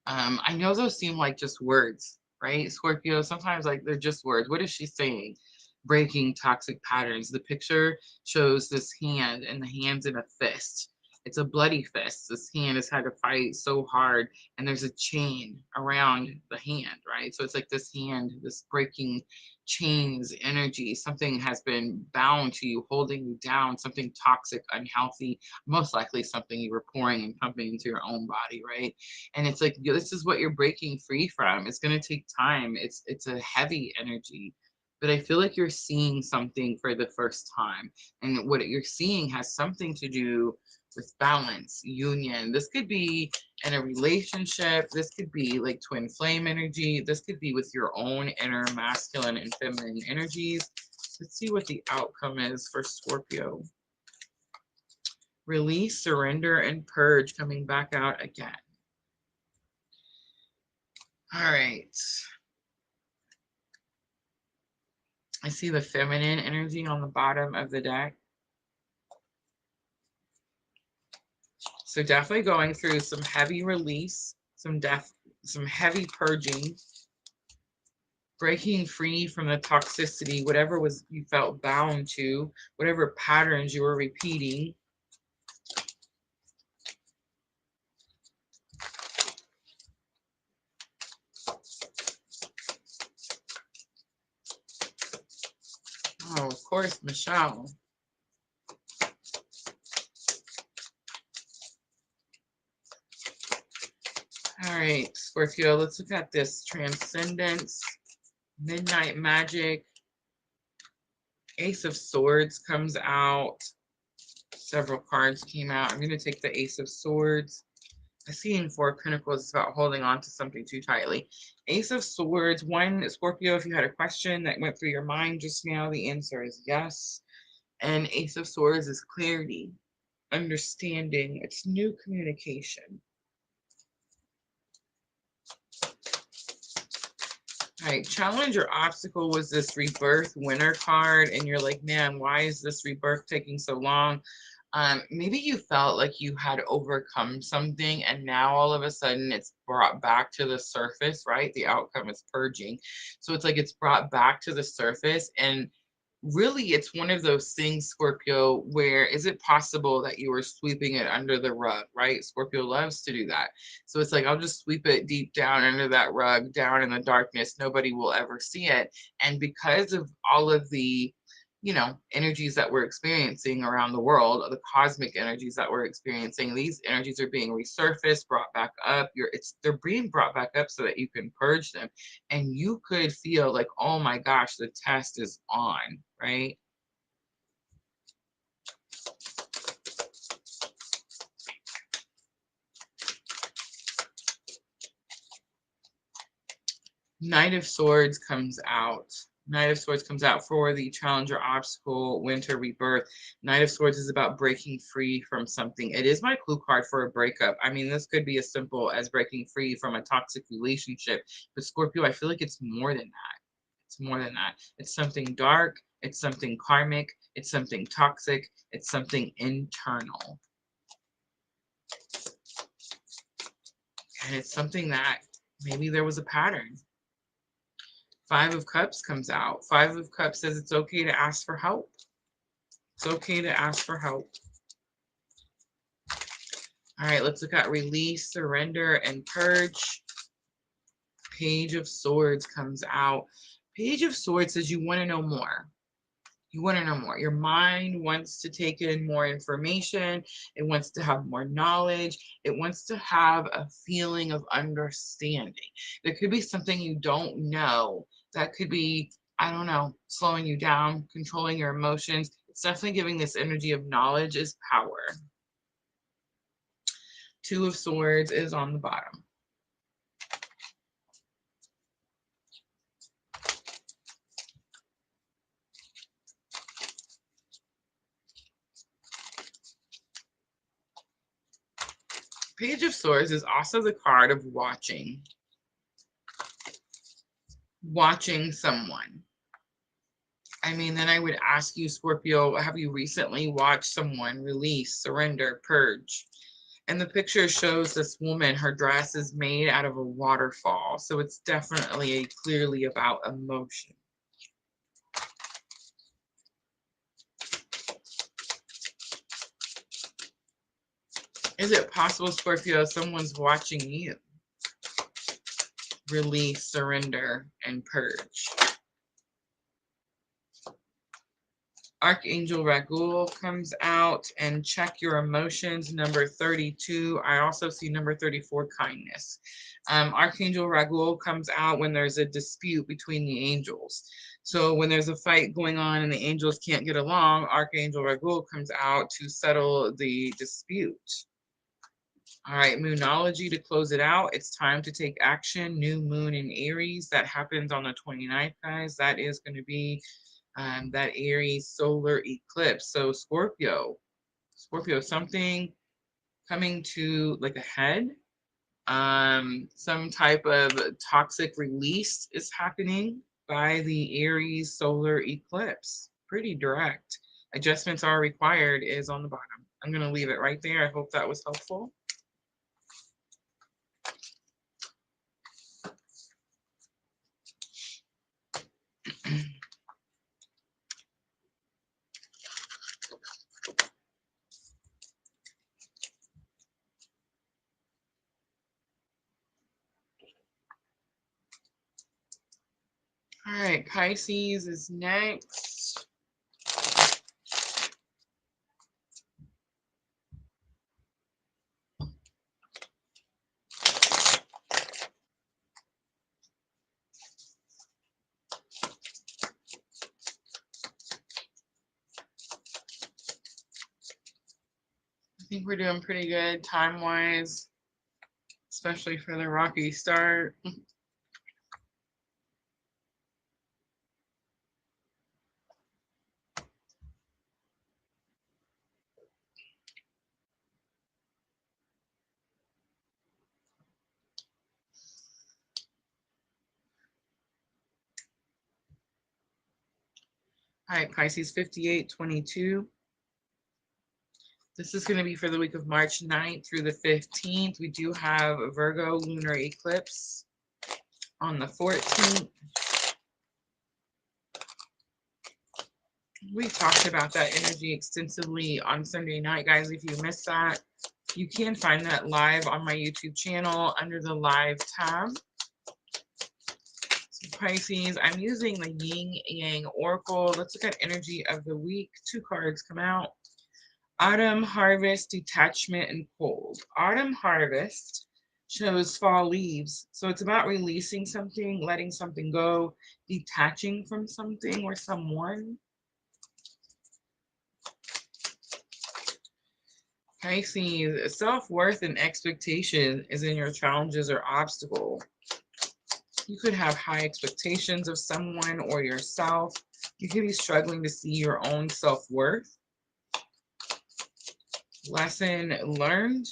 I know those seem like just words, right? Scorpio, sometimes like they're just words. What is she saying? Breaking toxic patterns. The picture shows this hand and the hand's in a fist. It's a bloody fist. This hand has had to fight so hard, and there's a chain around the hand, right? So it's like this hand, this breaking chains energy. Something has been bound to you, holding you down, something toxic, unhealthy, most likely something you were pouring and pumping into your own body, right? And it's like this is what you're breaking free from. It's going to take time. It's a heavy energy, but I feel like you're seeing something for the first time, and what you're seeing has something to do with balance, union. This could be in a relationship. This could be like twin flame energy. This could be with your own inner masculine and feminine energies. Let's see what the outcome is for Scorpio. Release, surrender, and purge coming back out again. All right. I see the feminine energy on the bottom of the deck. So definitely going through some heavy release, some heavy purging, breaking free from the toxicity, whatever was you felt bound to, whatever patterns you were repeating. course, Michelle. All right, Scorpio, let's look at this. Transcendence, Midnight Magic, Ace of Swords comes out. Several cards came out. I'm going to take the Ace of Swords. I see in Four of Pentacles it's about holding on to something too tightly. Ace of Swords, one, Scorpio, if you had a question that went through your mind just now, the answer is yes. And Ace of Swords is clarity, understanding. It's new communication. All right, challenge or obstacle was this rebirth winter card, and you're like, man, why is this rebirth taking so long? Maybe you felt like you had overcome something, and now all of a sudden it's brought back to the surface, right? The outcome is purging. So it's like it's brought back to the surface, and really it's one of those things, Scorpio, where is it possible that you were sweeping it under the rug, right? Scorpio loves to do that. So it's like, I'll just sweep it deep down under that rug, down in the darkness. Nobody will ever see it. And because of all of the, you know, energies that we're experiencing around the world, the cosmic energies that we're experiencing, these energies are being resurfaced, brought back up. They're being brought back up so that you can purge them. And you could feel like, oh my gosh, the test is on, right? Knight of Swords comes out. Knight of Swords comes out for the challenger obstacle, winter rebirth. Knight of Swords is about breaking free from something. It is my clue card for a breakup. I mean, this could be as simple as breaking free from a toxic relationship. But Scorpio, I feel like it's more than that. It's more than that. It's something dark. It's something karmic. It's something toxic. It's something internal. And it's something that maybe there was a pattern. Five of Cups comes out. Five of Cups says it's okay to ask for help. It's okay to ask for help. All right, let's look at release, surrender, and purge. Page of Swords comes out. Page of Swords says you want to know more. You want to know more. Your mind wants to take in more information. It wants to have more knowledge. It wants to have a feeling of understanding. There could be something you don't know that could be, I don't know, slowing you down, controlling your emotions. It's definitely giving this energy of knowledge is power. Two of Swords is on the bottom. Page of Swords is also the card of watching. Watching someone. I mean, then I would ask you, Scorpio, have you recently watched someone release, surrender, purge? And the picture shows this woman, her dress is made out of a waterfall. So it's definitely clearly about emotion. Is it possible, Scorpio, someone's watching you release, surrender, and purge? Archangel Raguel comes out, and check your emotions, number 32. I also see number 34, kindness. Archangel Raguel comes out when there's a dispute between the angels. So when there's a fight going on and the angels can't get along, Archangel Raguel comes out to settle the dispute. All right, Moonology to close it out. It's time to take action. New moon in Aries. That happens on the 29th, guys. That is going to be that Aries solar eclipse. So Scorpio, something coming to like a head. Some type of toxic release is happening by the Aries solar eclipse. Pretty direct. Adjustments are required is on the bottom. I'm going to leave it right there. I hope that was helpful. All right, Pisces is next. think we're doing pretty good time-wise, especially for the rocky start. All right, Pisces 5822. This is going to be for the week of March 9th through the 15th. We do have a Virgo Lunar Eclipse on the 14th. We talked about that energy extensively on Sunday night, guys. If you missed that, you can find that live on my YouTube channel under the live tab. So Pisces, I'm using the Yin Yang Oracle. Let's look at energy of the week. 2 cards come out. Autumn, harvest, detachment, and cold. Autumn harvest shows fall leaves. So it's about releasing something, letting something go, detaching from something or someone. Pisces, self-worth and expectation is in your challenges or obstacle. You could have high expectations of someone or yourself. You could be struggling to see your own self-worth. Lesson learned.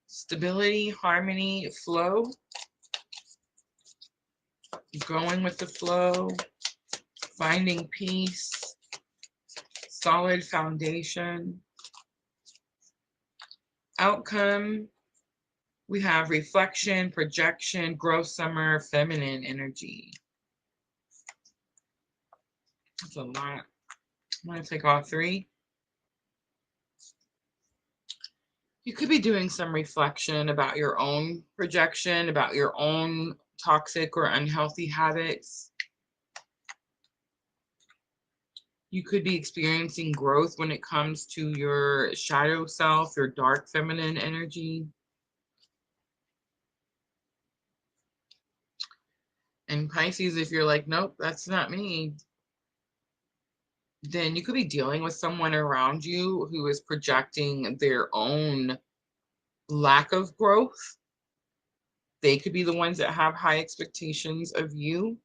Stability, harmony, flow. Going with the flow. Finding peace. Solid foundation. Outcome. We have reflection, projection, growth summer, feminine energy. That's a lot. I'm going to take all 3. You could be doing some reflection about your own projection, about your own toxic or unhealthy habits. You could be experiencing growth when it comes to your shadow self, your dark feminine energy. And Pisces, if you're like, nope, that's not me, then you could be dealing with someone around you who is projecting their own lack of growth. They could be the ones that have high expectations of you.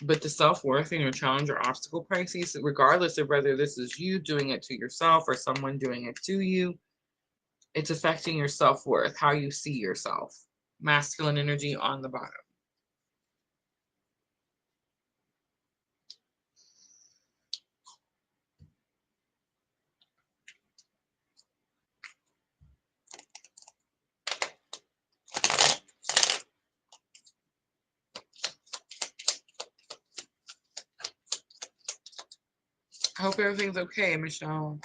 But the self-worth and your challenge or obstacle, Pisces, regardless of whether this is you doing it to yourself or someone doing it to you, it's affecting your self-worth, how you see yourself. Masculine energy on the bottom. I hope everything's okay, Michelle.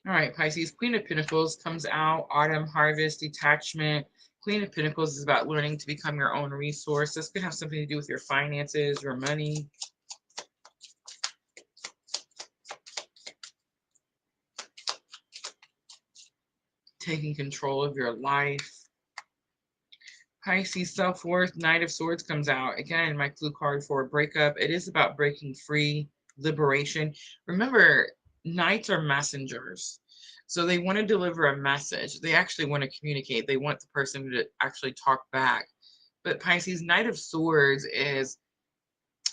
All right, Pisces, Queen of Pentacles comes out, autumn, harvest, detachment. Queen of Pentacles is about learning to become your own resource. This could have something to do with your finances, your money. Taking control of your life. Pisces, self-worth, Knight of Swords comes out. Again, my clue card for a breakup. It is about breaking free, liberation. Remember, Knights are messengers. So they want to deliver a message. They actually want to communicate. They want the person to actually talk back. But Pisces, Knight of Swords is,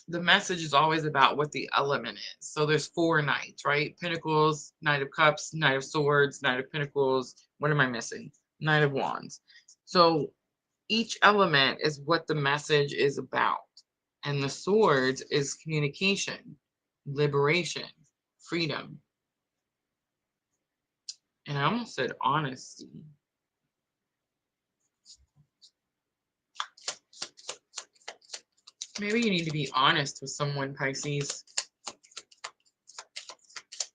the message is always about what the element is. So there's 4 knights, right? Pentacles, Knight of Cups, Knight of Swords, Knight of Pentacles. What am I missing? Knight of Wands. So each element is what the message is about. And the swords is communication, liberation, freedom. And I almost said honesty. Maybe you need to be honest with someone, Pisces.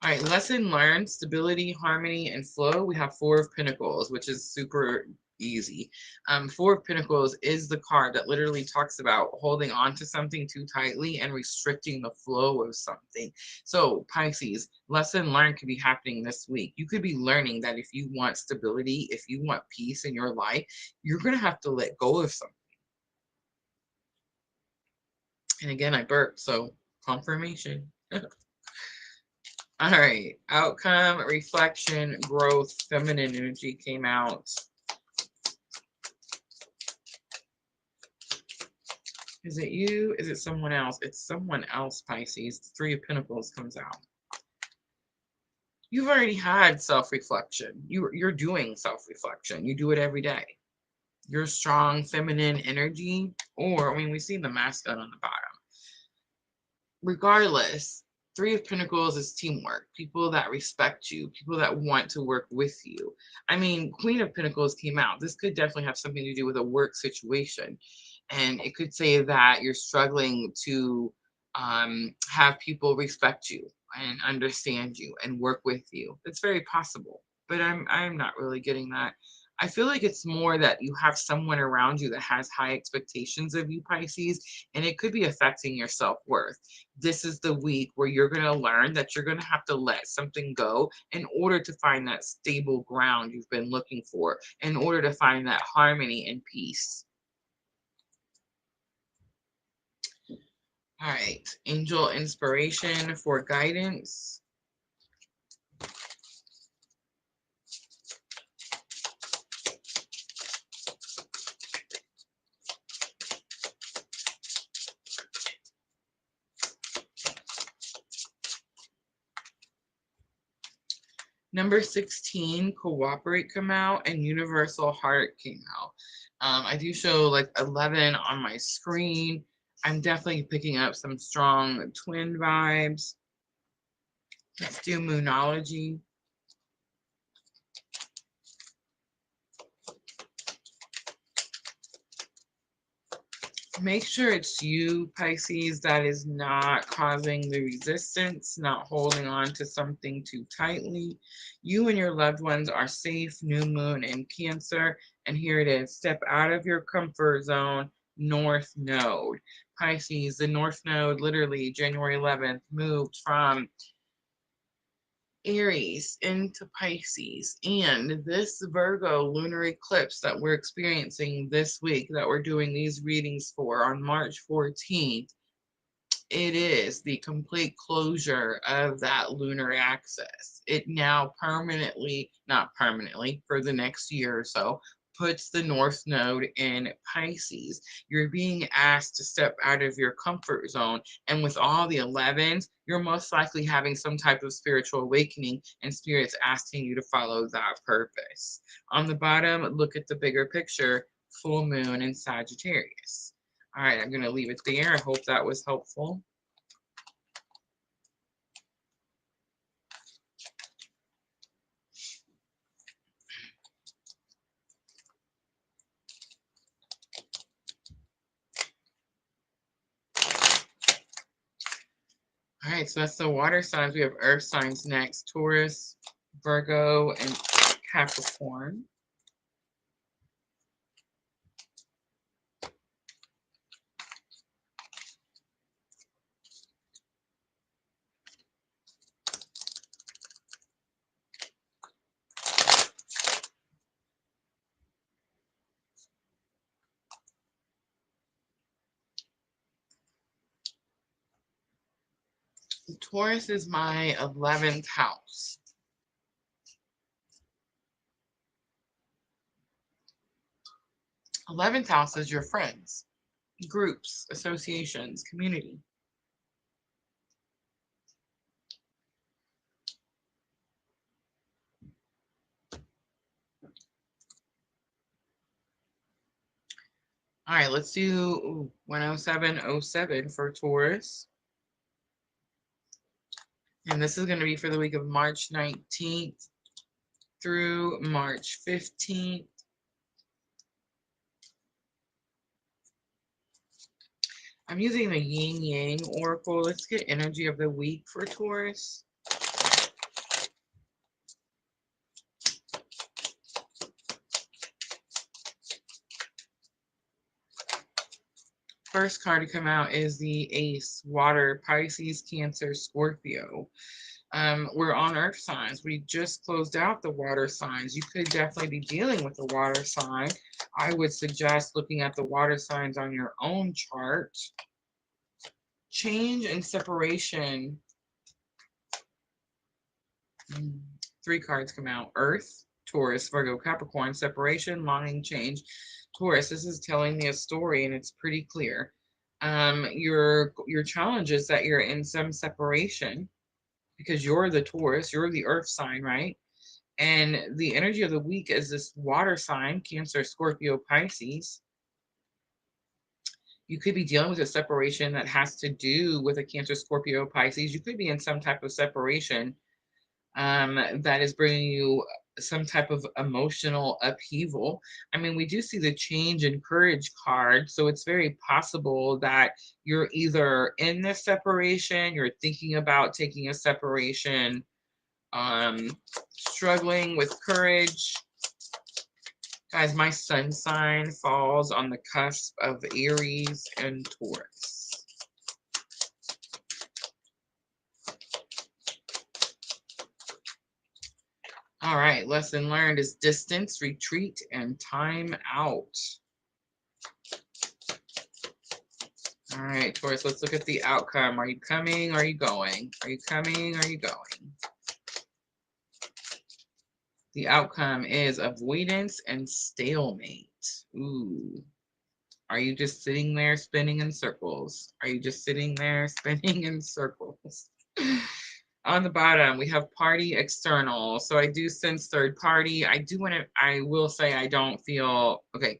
All right, lesson learned, stability, harmony, and flow. We have 4 of Pentacles, which is super easy. 4 of Pentacles is the card that literally talks about holding on to something too tightly and restricting the flow of something. So Pisces, lesson learned could be happening this week. You could be learning that if you want stability, if you want peace in your life, you're going to have to let go of something. And again, I burped, so confirmation. All right. Outcome, reflection, growth, feminine energy came out. Is it you? Is it someone else? It's someone else, Pisces. The Three of Pentacles comes out. You've already had self-reflection. You're doing self-reflection. You do it every day. Your strong feminine energy, or I mean, we see the masculine on the bottom. Regardless, Three of Pentacles is teamwork. People that respect you, people that want to work with you. I mean, Queen of Pentacles came out. This could definitely have something to do with a work situation. And it could say that you're struggling to have people respect you and understand you and work with you. It's very possible, but I'm not really getting that. I feel like it's more that you have someone around you that has high expectations of you, Pisces, and it could be affecting your self-worth. This is the week where you're going to learn that you're going to have to let something go in order to find that stable ground you've been looking for, in order to find that harmony and peace. All right, angel inspiration for guidance. Number 16, cooperate, come out, and universal heart came out. I do show like 11 on my screen. I'm definitely picking up some strong twin vibes. Let's do moonology. Make sure it's you, Pisces, that is not causing the resistance, not holding on to something too tightly. You and your loved ones are safe, new moon in Cancer. And here it is, step out of your comfort zone, North Node. Pisces, the North Node, literally January 11th, moved from Aries into Pisces, and this Virgo lunar eclipse that we're experiencing this week, that we're doing these readings for on March 14th, it is the complete closure of that lunar axis. It now permanently, not permanently, for the next year or so, puts the North Node in Pisces. You're being asked to step out of your comfort zone. And with all the 11s, you're most likely having some type of spiritual awakening, and Spirit's asking you to follow that purpose. On the bottom, look at the bigger picture, full moon in Sagittarius. All right, I'm going to leave it there. I hope that was helpful. All right, so that's the water signs. We have earth signs next, Taurus, Virgo, and Capricorn. Taurus is my 11th house. 11th house is your friends, groups, associations, community. All right, let's do 10707 for Taurus. And this is going to be for the week of March 19th through March 15th. I'm using the Yin Yang Oracle. Let's get energy of the week for Taurus. First card to come out is the Ace, Water, Pisces, Cancer, Scorpio. We're on earth signs. We just closed out the water signs. You could definitely be dealing with a water sign. I would suggest looking at the water signs on your own chart. Change and separation Three cards come out. Earth, Taurus, Virgo, Capricorn, separation, longing, change. Taurus, this is telling me a story and it's pretty clear. Your challenge is that you're in some separation because you're the Taurus, you're the earth sign, right? And the energy of the week is this water sign, Cancer, Scorpio, Pisces. You could be dealing with a separation that has to do with a Cancer, Scorpio, Pisces. You could be in some type of separation that is bringing you some type of emotional upheaval. I mean, we do see the change in courage card, so it's very possible that you're either in this separation, you're thinking about taking a separation, struggling with courage. Guys, my sun sign falls on the cusp of Aries and Taurus. All right, lesson learned is distance, retreat, and time out. All right, Taurus, let's look at the outcome. Are you coming? Are you going? Are you coming? Are you going? The outcome is avoidance and stalemate. Ooh. Are you just sitting there spinning in circles? Are you just sitting there spinning in circles? On the bottom, we have party external. So I do sense third party. I will say I don't feel, okay,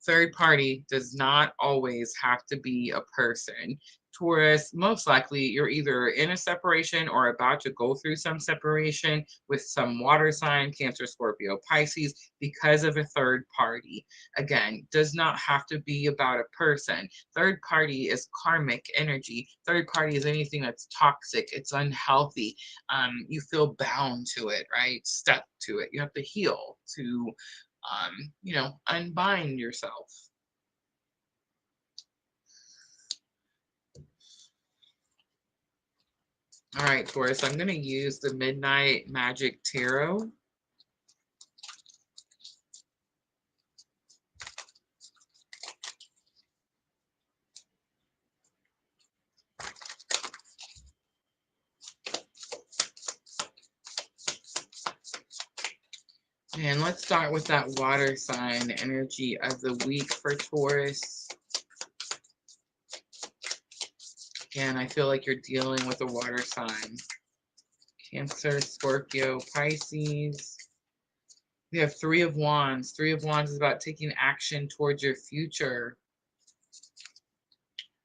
third party does not always have to be a person. Taurus, most likely you're either in a separation or about to go through some separation with some water sign, Cancer, Scorpio, Pisces, because of a third party. Again, does not have to be about a person. Third party is karmic energy. Third party is anything that's toxic, it's unhealthy. You feel bound to it, right? Stuck to it. You have to heal to, unbind yourself. All right, Taurus, I'm going to use the Midnight Magic Tarot. And let's start with that water sign energy of the week for Taurus. Again, I feel like you're dealing with a water sign. Cancer, Scorpio, Pisces. We have Three of Wands. Three of Wands is about taking action towards your future.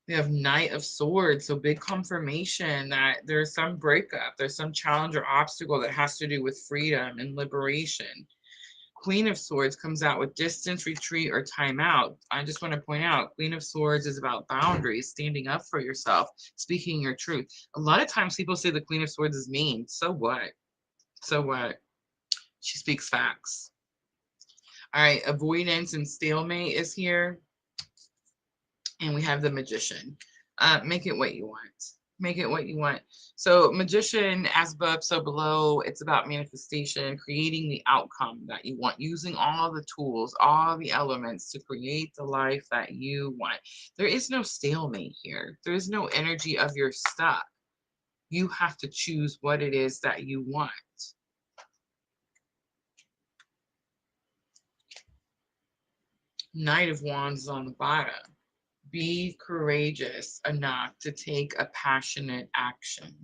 We have Knight of Swords, so big confirmation that there's some breakup, there's some challenge or obstacle that has to do with freedom and liberation. Queen of Swords comes out with distance, retreat, or time out. I just want to point out, Queen of Swords is about boundaries, standing up for yourself, speaking your truth. A lot of times people say the Queen of Swords is mean. So what? So what? She speaks facts. All right, avoidance and stalemate is here. And we have the Magician. Make it what you want. Make it what you want. So Magician, as above, so below, it's about manifestation, creating the outcome that you want, using all the tools, all the elements to create the life that you want. There is no stalemate here. There is no energy of you're stuck. You have to choose what it is that you want. Knight of Wands is on the bottom. Be courageous enough to take a passionate action.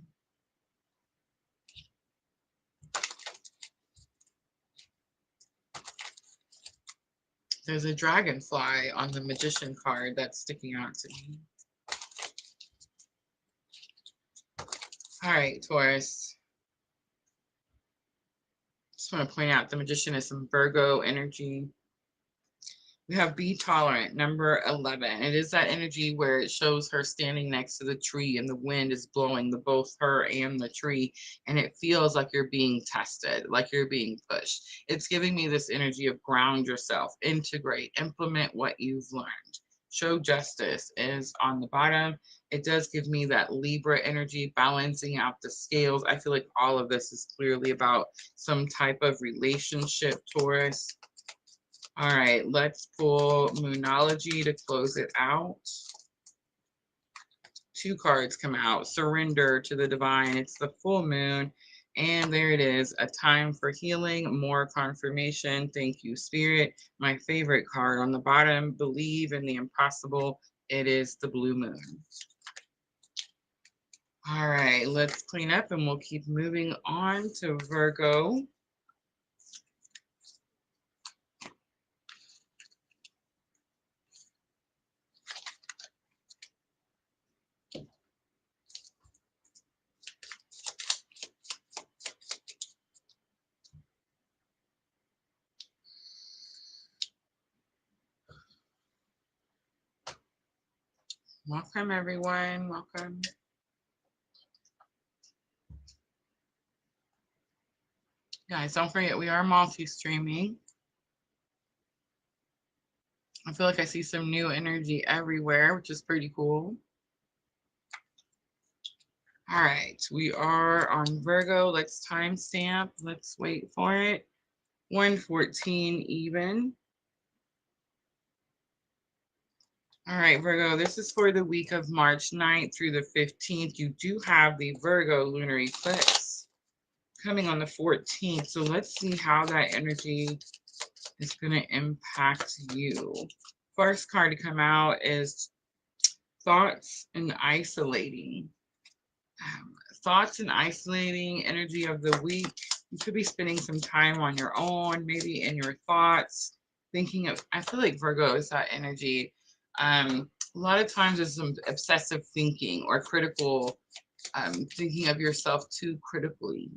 There's a dragonfly on the Magician card that's sticking out to me. All right, Taurus. Just want to point out the Magician is some Virgo energy. We have Be Tolerant, number 11. It is that energy where it shows her standing next to the tree and the wind is blowing both her and the tree. And it feels like you're being tested, like you're being pushed. It's giving me this energy of ground yourself, integrate, implement what you've learned. Show justice is on the bottom. It does give me that Libra energy, balancing out the scales. I feel like all of this is clearly about some type of relationship, Taurus. All right, let's pull Moonology to close it out. Two cards come out. Surrender to the divine. It's the full moon. And there it is, a time for healing, more confirmation. Thank you, Spirit. My favorite card on the bottom, believe in the impossible. It is the blue moon. All right, let's clean up and we'll keep moving on to Virgo. Welcome, everyone. Welcome. Guys, don't forget, we are multi-streaming. I feel like I see some new energy everywhere, which is pretty cool. All right, we are on Virgo. Let's timestamp. Let's wait for it. 1:14 even. All right, Virgo, this is for the week of March 9th through the 15th. You do have the Virgo lunar eclipse coming on the 14th. So let's see how that energy is going to impact you. First card to come out is thoughts and isolating. Thoughts and isolating energy of the week. You could be spending some time on your own, maybe in your thoughts, thinking of, I feel like Virgo is that energy. A lot of times there's some obsessive thinking or critical, thinking of yourself too critically.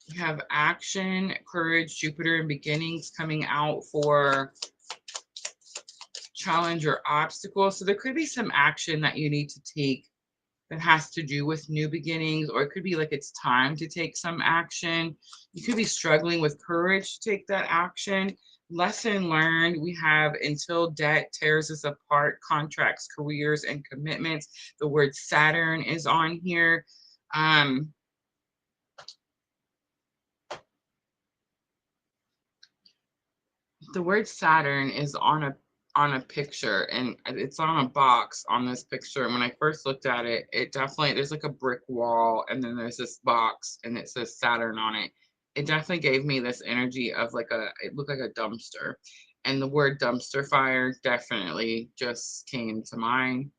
You have action, courage, Jupiter, and beginnings coming out for challenge or obstacle. So there could be some action that you need to take that has to do with new beginnings, or it could be like it's time to take some action. You could be struggling with courage to take that action. Lesson learned, we have until debt tears us apart, contracts, careers, and commitments. The word Saturn is on here. The word Saturn is on a picture, and it's on a box on this picture. And when I first looked at it, it definitely, there's like a brick wall, and then there's this box and it says Saturn on it. It definitely gave me this energy of like it looked like a dumpster. And the word dumpster fire definitely just came to mind.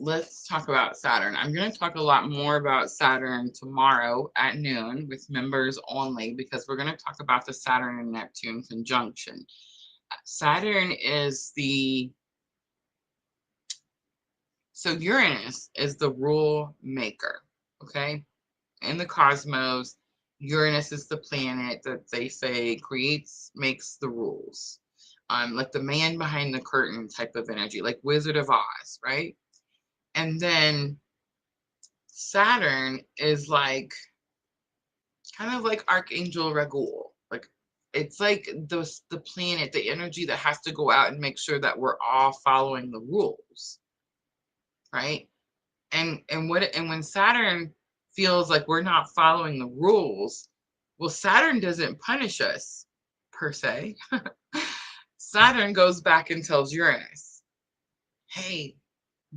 Let's talk about Saturn. I'm going to talk a lot more about Saturn tomorrow at noon with members only, because we're going to talk about the Saturn and Neptune conjunction. Saturn is so Uranus is the rule maker, okay? In the cosmos, Uranus is the planet that they say makes the rules. Like the man behind the curtain type of energy, like Wizard of Oz, right? And then Saturn is like kind of like Archangel Raguel. Like it's like the planet, the energy that has to go out and make sure that we're all following the rules, right? And when Saturn feels like we're not following the rules, well, Saturn doesn't punish us per se. Saturn goes back and tells Uranus, hey,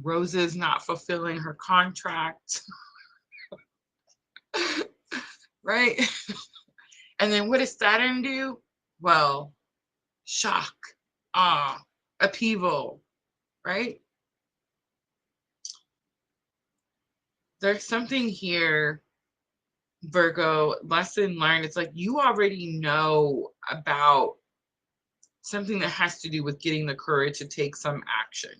Rosa is not fulfilling her contract. Right? And then what does Saturn do? Well, shock, upheaval, right? There's something here, Virgo, lesson learned. It's like you already know about something that has to do with getting the courage to take some action.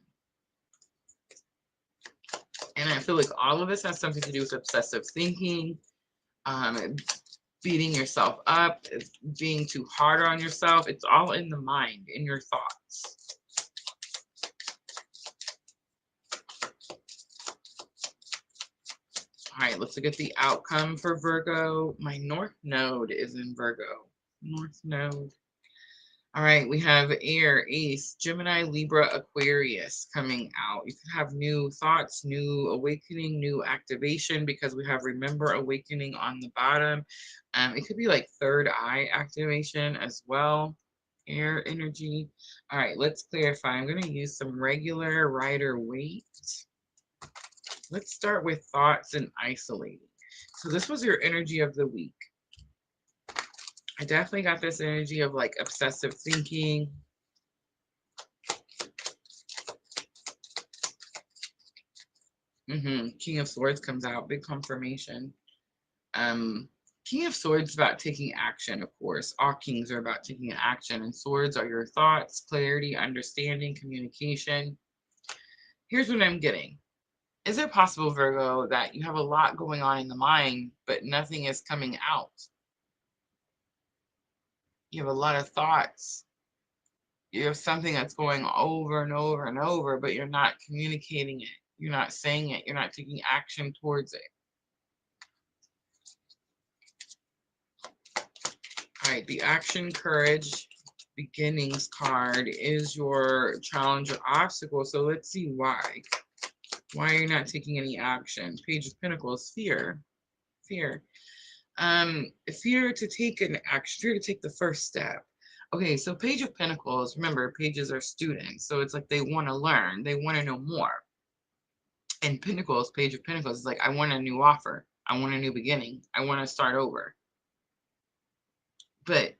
And I feel like all of this has something to do with obsessive thinking, beating yourself up, being too hard on yourself. It's all in the mind, in your thoughts. All right, let's look at the outcome for Virgo. My North Node is in Virgo. North Node. All right, we have Aries, Gemini, Libra, Aquarius coming out. You could have new thoughts, new awakening, new activation, because we have Remember Awakening on the bottom. It could be like third eye activation as well. Air energy. All right, let's clarify. I'm going to use some regular Rider Waite. Let's start with thoughts and isolating. So this was your energy of the week. I definitely got this energy of like obsessive thinking. King of Swords comes out, big confirmation. King of Swords is about taking action, of course. All kings are about taking action, and swords are your thoughts, clarity, understanding, communication. Here's what I'm getting. Is it possible, Virgo, that you have a lot going on in the mind, but nothing is coming out? You have a lot of thoughts. You have something that's going over and over and over, but you're not communicating it. You're not saying it. You're not taking action towards it. All right, the action, courage, beginnings card is your challenge or obstacle. So let's see why. Why are you not taking any action? Page of Pentacles, fear. Fear. Fear to take an action, fear to take the first step. Okay, so Page of Pentacles, remember, pages are students. So it's like they want to learn, they want to know more. And Pentacles, Page of Pentacles is like, I want a new offer. I want a new beginning. I want to start over. But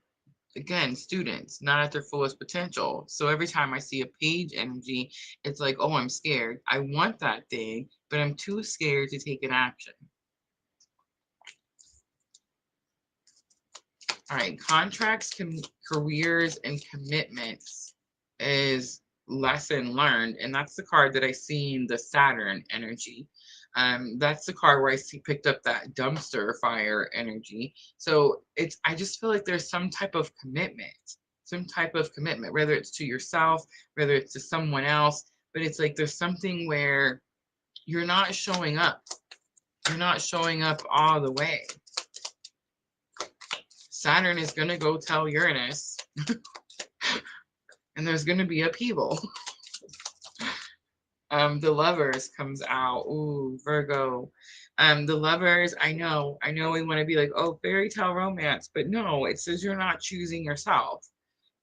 again, students, not at their fullest potential. So every time I see a page energy, it's like, oh, I'm scared. I want that thing, but I'm too scared to take an action. All right, contracts, careers, and commitments is lesson learned. And that's the card that I see in the Saturn energy. That's the card where I see picked up that dumpster fire energy. So I just feel like there's some type of commitment, whether it's to yourself, whether it's to someone else, but it's like there's something where you're not showing up. You're not showing up all the way. Saturn is going to go tell Uranus, and there's going to be upheaval. The Lovers comes out. Ooh, Virgo. The Lovers, I know we want to be like, oh, fairy tale romance, but no, it says you're not choosing yourself.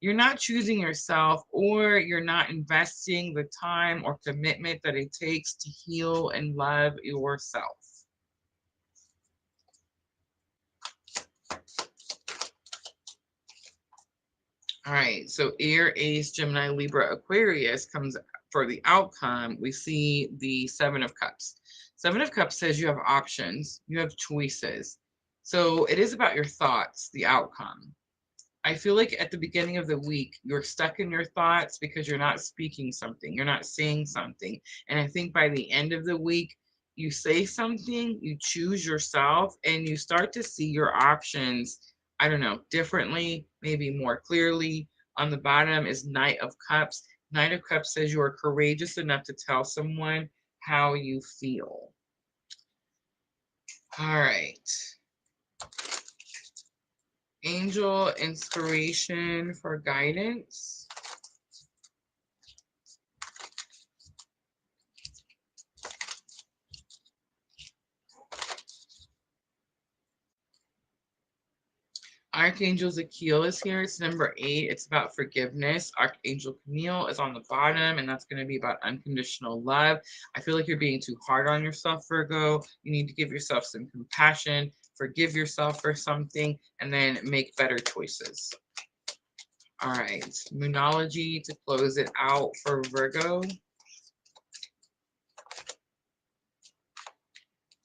You're not choosing yourself, or you're not investing the time or commitment that it takes to heal and love yourself. All right, so Aries, Gemini, Libra, Aquarius comes for the outcome. We see the Seven of Cups. Seven of Cups says you have options, you have choices. So it is about your thoughts, the outcome. I feel like at the beginning of the week, you're stuck in your thoughts because you're not speaking something, you're not saying something. And I think by the end of the week, you say something, you choose yourself, and you start to see your options, I don't know, differently, maybe more clearly. On the bottom is Knight of Cups. Knight of Cups says you are courageous enough to tell someone how you feel. All right. Angel inspiration for guidance. Archangel Zakiel is here. It's number 8. It's about forgiveness. Archangel Camille is on the bottom, and that's going to be about unconditional love. I feel like you're being too hard on yourself, Virgo. You need to give yourself some compassion, forgive yourself for something, and then make better choices. All right, Moonology to close it out for Virgo.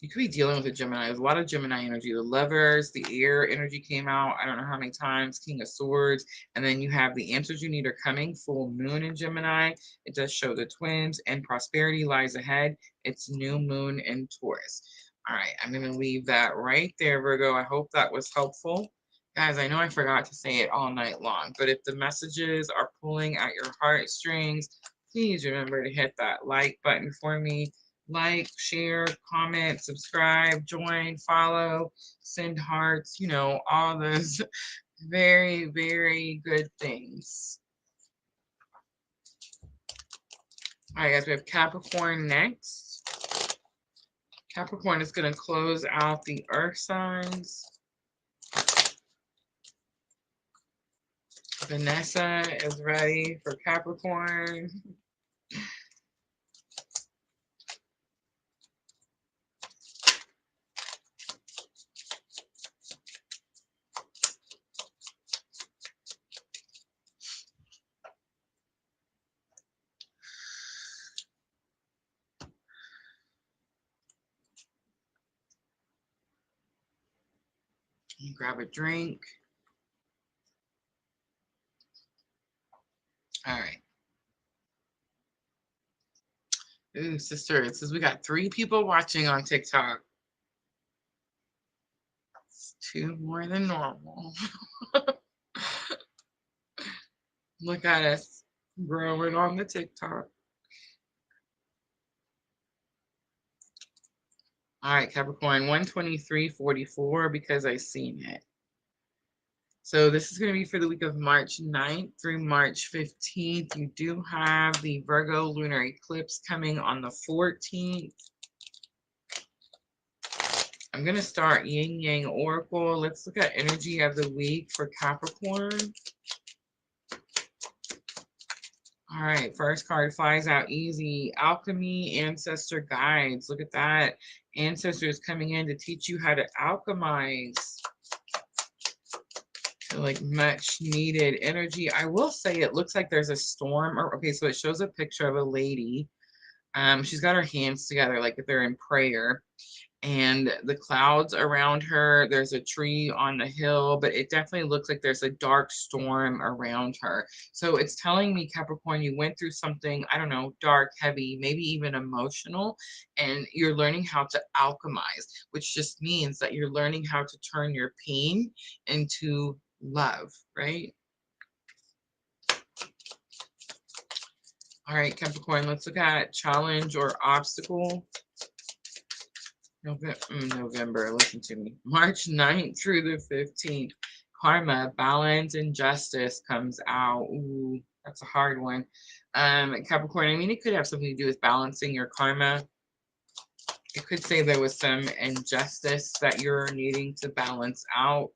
You could be dealing with a Gemini. There's a lot of Gemini energy. The Lovers, the air energy came out. I don't know how many times. King of Swords. And then you have the answers you need are coming. Full moon in Gemini. It does show the twins. And prosperity lies ahead. It's new moon in Taurus. All right. I'm going to leave that right there, Virgo. I hope that was helpful. Guys, I know I forgot to say it all night long. But if the messages are pulling at your heartstrings, please remember to hit that like button for me. Like, share, comment, subscribe, join, follow, send hearts, you know, all those very, very good things. All right, guys, we have Capricorn next. Capricorn is going to close out the earth signs. Vanessa is ready for Capricorn. You grab a drink. All right. Ooh, sister, it says we got 3 people watching on TikTok. It's 2 more than normal. Look at us growing on the TikTok. All right, Capricorn, 123.44 because I seen it. So this is going to be for the week of March 9th through March 15th. You do have the Virgo Lunar Eclipse coming on the 14th. I'm going to start Yin Yang Oracle. Let's look at energy of the week for Capricorn. All right, first card flies out easy. Alchemy, ancestor guides. Look at that. Ancestors coming in to teach you how to alchemize. So like much needed energy. I will say it looks like there's a storm. Okay, so it shows a picture of a lady. She's got her hands together like if they're in prayer. And the clouds around her, there's a tree on the hill, but it definitely looks like there's a dark storm around her. So it's telling me, Capricorn, you went through something, I don't know, dark, heavy, maybe even emotional, and you're learning how to alchemize, which just means that you're learning how to turn your pain into love, right? All right, Capricorn, let's look at challenge or obstacle. November, listen to me. March 9th through the 15th. Karma, balance, and justice comes out. Ooh, that's a hard one. Capricorn, I mean, it could have something to do with balancing your karma. It could say there was some injustice that you're needing to balance out.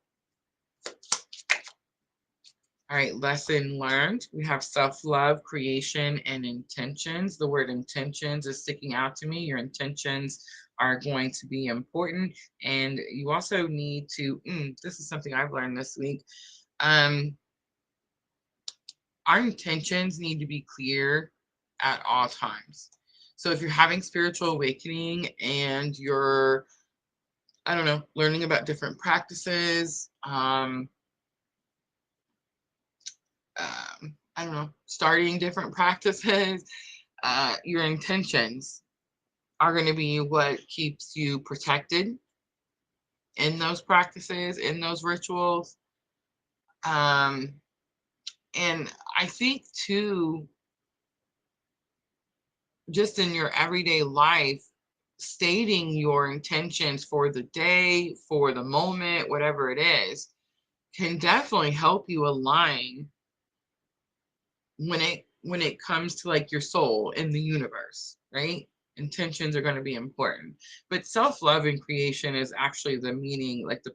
All right, lesson learned. We have self-love, creation, and intentions. The word intentions is sticking out to me. Your intentions are going to be important. And you also need to, this is something I've learned this week. Our intentions need to be clear at all times. So if you're having spiritual awakening and you're, I don't know, learning about different practices, I don't know, starting different practices, your intentions are going to be what keeps you protected in those practices, in those rituals. And I think too, just in your everyday life, stating your intentions for the day, for the moment, whatever it is, can definitely help you align when it comes to like your soul in the universe, right? Intentions are going to be important, but self-love and creation is actually the meaning, like the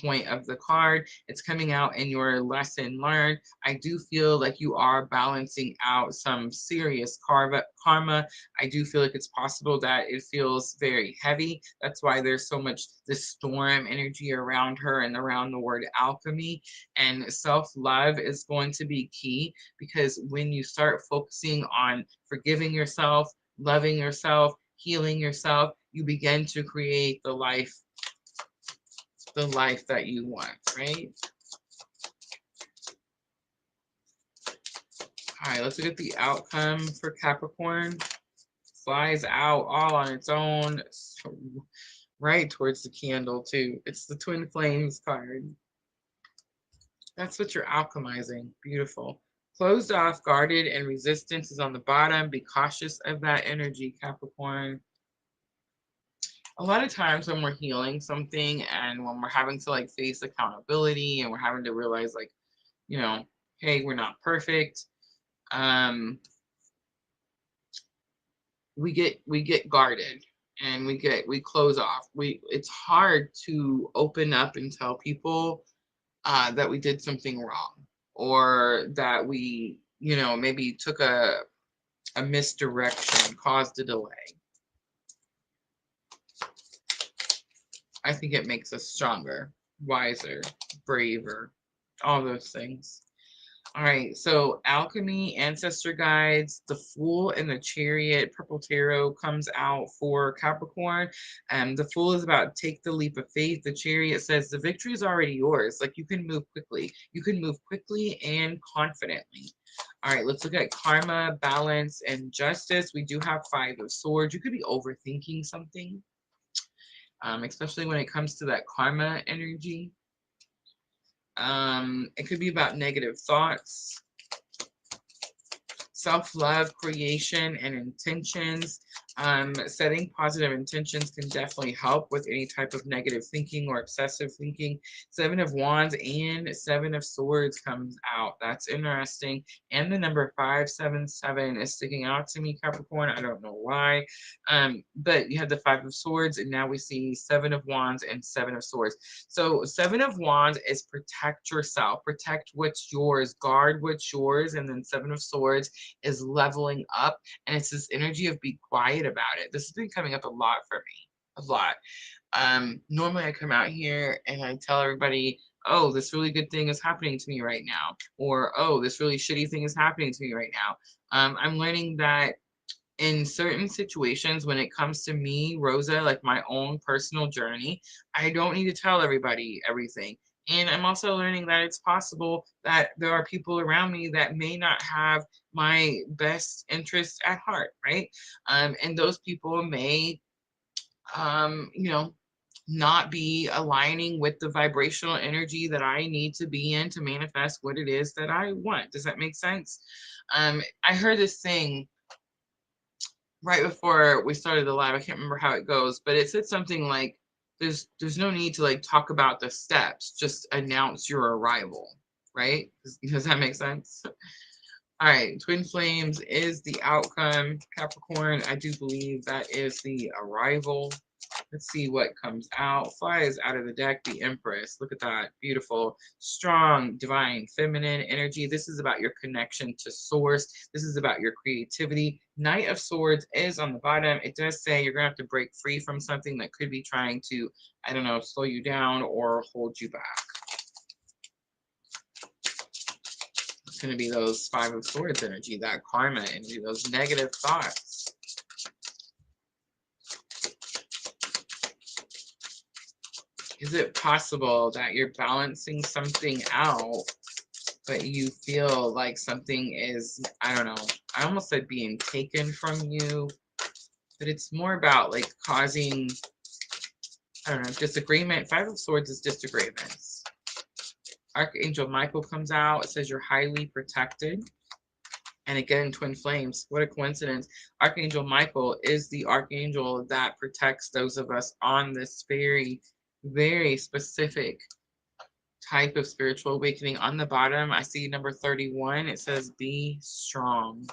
point of the card. It's coming out in your lesson learned. I do feel like you are balancing out some serious karma. I do feel like it's possible that it feels very heavy. That's why there's so much this storm energy around her and around the word alchemy. And self-love is going to be key, because when you start focusing on forgiving yourself, loving yourself, healing yourself, you begin to create the life that you want, right? All right, let's look at the outcome for Capricorn. Flies out all on its own, so right towards the candle too. It's the Twin Flames card. That's what you're alchemizing. Beautiful. Closed off, guarded, and resistance is on the bottom. Be cautious of that energy, Capricorn. A lot of times when we're healing something and when we're having to like face accountability and we're having to realize like, you know, hey, we're not perfect. We get guarded and we close off. It's hard to open up and tell people that we did something wrong, or that we, you know, maybe took a misdirection, caused a delay. I think it makes us stronger, wiser, braver, all those things. All right, so alchemy, ancestor guides, the Fool and the Chariot, purple tarot comes out for Capricorn. The Fool is about take the leap of faith. The Chariot says the victory is already yours. Like you can move quickly. You can move quickly and confidently. All right, let's look at karma, balance, and justice. We do have Five of Swords. You could be overthinking something, especially when it comes to that karma energy. It could be about negative thoughts, self-love, creation, and intentions. Setting positive intentions can definitely help with any type of negative thinking or obsessive thinking. Seven of Wands and Seven of Swords comes out. That's interesting. And the number 577 is sticking out to me, Capricorn. I don't know why. But you have the Five of Swords, and now we see Seven of Wands and Seven of Swords. So Seven of Wands is protect yourself, protect what's yours, guard what's yours, and then Seven of Swords is leveling up, and it's this energy of be quiet about it. This has been coming up a lot for me, a lot. Normally I come out here and I tell everybody, oh, this really good thing is happening to me right now, or oh, this really shitty thing is happening to me right now. I'm learning that in certain situations, when it comes to me, Rosa, like my own personal journey, I don't need to tell everybody everything. And I'm also learning that it's possible that there are people around me that may not have my best interests at heart, right? And those people may, you know, not be aligning with the vibrational energy that I need to be in to manifest what it is that I want. Does that make sense? I heard this thing right before we started the live. I can't remember how it goes, but it said something like, there's no need to like talk about the steps, just announce your arrival, right? Does that make sense? All right, twin flames is the outcome. Capricorn, I do believe that is the arrival. Let's see what comes out. Flies out of the deck, the Empress. Look at that. Beautiful, strong, divine, feminine energy. This is about your connection to source. This is about your creativity. Knight of Swords is on the bottom. It does say you're going to have to break free from something that could be trying to, I don't know, slow you down or hold you back. It's going to be those Five of Swords energy, that karma energy, those negative thoughts. Is it possible that you're balancing something out, but you feel like something is, I don't know, I almost said being taken from you, but it's more about like causing, I don't know, disagreement. Five of Swords is disagreements. Archangel Michael comes out. It says you're highly protected. And again, twin flames. What a coincidence. Archangel Michael is the archangel that protects those of us on this very, very specific type of spiritual awakening. On the bottom, I see number 31. It says, be strong.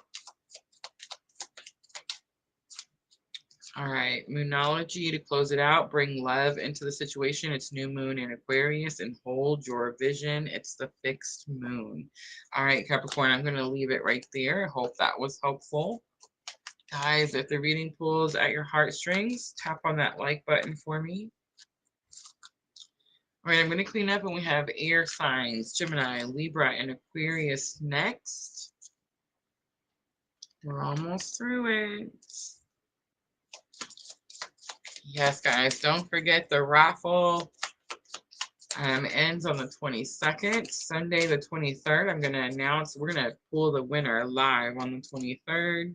All right, Moonology to close it out. Bring love into the situation. It's new moon in Aquarius, and hold your vision. It's the fixed moon. All right, Capricorn, I'm going to leave it right there. I hope that was helpful. Guys, if the reading pulls at your heartstrings, tap on that like button for me. All right, I'm going to clean up, and we have air signs, Gemini, Libra, and Aquarius next. We're almost through it. Yes, guys, don't forget the raffle ends on the 22nd. Sunday, the 23rd, I'm going to announce, we're going to pull the winner live on the 23rd.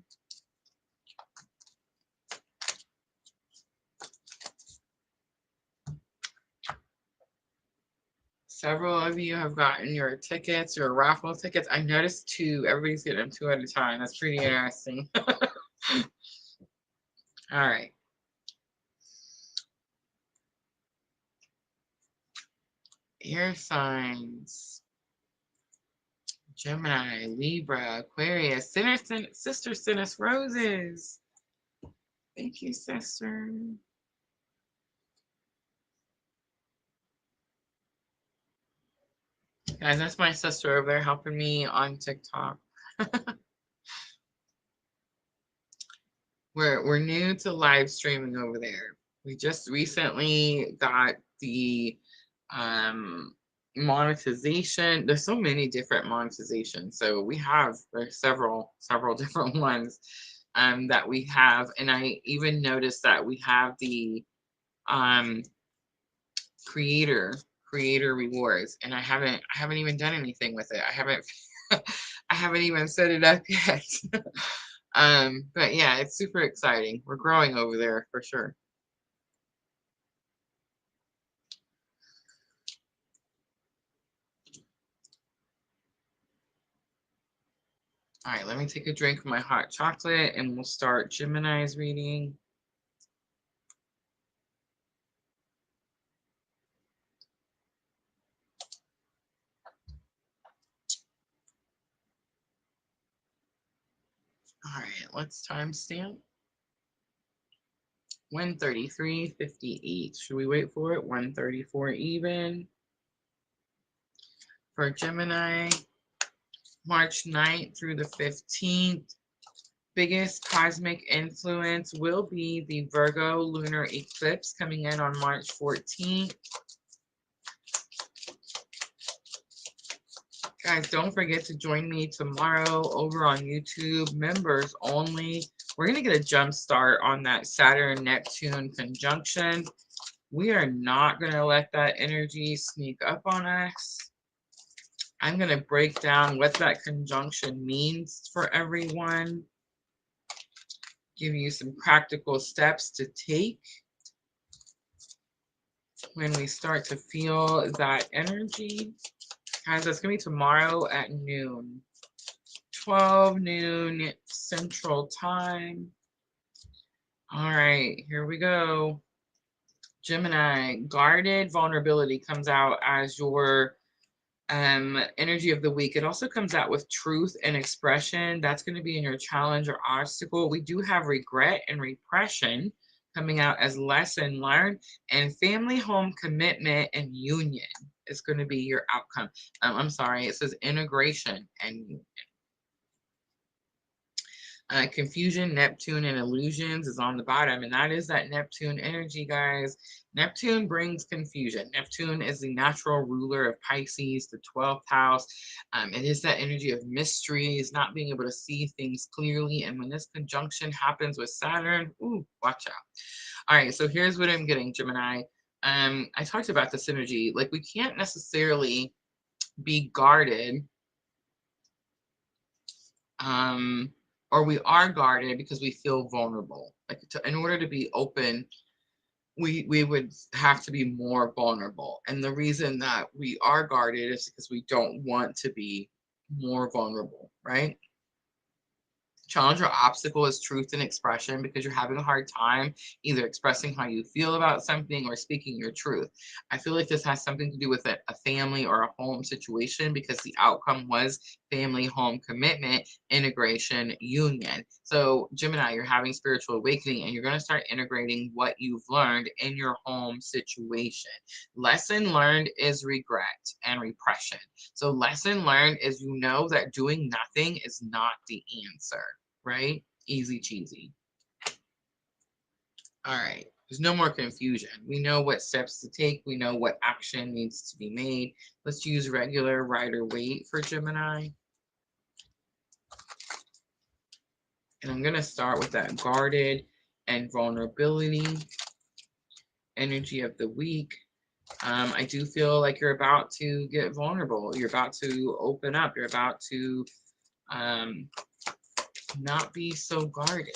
Several of you have gotten your tickets, your raffle tickets. I noticed two. Everybody's getting them two at a time. That's pretty interesting. All right. Air signs. Gemini, Libra, Aquarius, sister, send us roses. Thank you, sister. Guys, that's my sister over there helping me on TikTok. We're new to live streaming over there. We just recently got the monetization. There's so many different monetizations. So we have, there's several different ones that we have. And I even noticed that we have the um, creator rewards, and I haven't even done anything with it. I haven't I haven't even set it up yet. But yeah, it's super exciting. We're growing over there for sure. All right, let me take a drink of my hot chocolate and we'll start Gemini's reading. All right, let's timestamp 1:33:58. Should we wait for it? 1:34 even for Gemini, March 9th through the 15th. Biggest cosmic influence will be the Virgo Lunar Eclipse coming in on March 14th. Guys, don't forget to join me tomorrow over on YouTube, members only. We're going to get a jump start on that Saturn-Neptune conjunction. We are not going to let that energy sneak up on us. I'm going to break down what that conjunction means for everyone. Give you some practical steps to take when we start to feel that energy. Guys, that's going to be tomorrow at noon. 12 noon Central Time. All right, here we go. Gemini, guarded vulnerability comes out as your energy of the week. It also comes out with truth and expression. That's going to be in your challenge or obstacle. We do have regret and repression coming out as lesson learned, and family, home, commitment, and union is going to be your outcome. I'm sorry, it says integration and union. Confusion, Neptune, and illusions is on the bottom, and that is that Neptune energy, guys. Neptune brings confusion. Neptune is the natural ruler of Pisces, the 12th house. It is that energy of mysteries, not being able to see things clearly. And when this conjunction happens with Saturn, ooh, watch out. All right, so here's what I'm getting, Gemini. I talked about this energy. Like, we can't necessarily be guarded. Or we are guarded because we feel vulnerable. Like, in order to be open, we would have to be more vulnerable. And the reason that we are guarded is because we don't want to be more vulnerable, right? Challenge or obstacle is truth and expression, because you're having a hard time either expressing how you feel about something or speaking your truth. I feel like this has something to do with a family or a home situation, because the outcome was family, home, commitment, integration, union. So Gemini, you're having spiritual awakening and you're going to start integrating what you've learned in your home situation. Lesson learned is regret and repression. So lesson learned is, you know, that doing nothing is not the answer. Right? Easy cheesy. All right. There's no more confusion. We know what steps to take. We know what action needs to be made. Let's use regular rider weight for Gemini. And I'm going to start with that guarded and vulnerability energy of the week. I do feel like you're about to get vulnerable. You're about to open up. You're about to not be so guarded.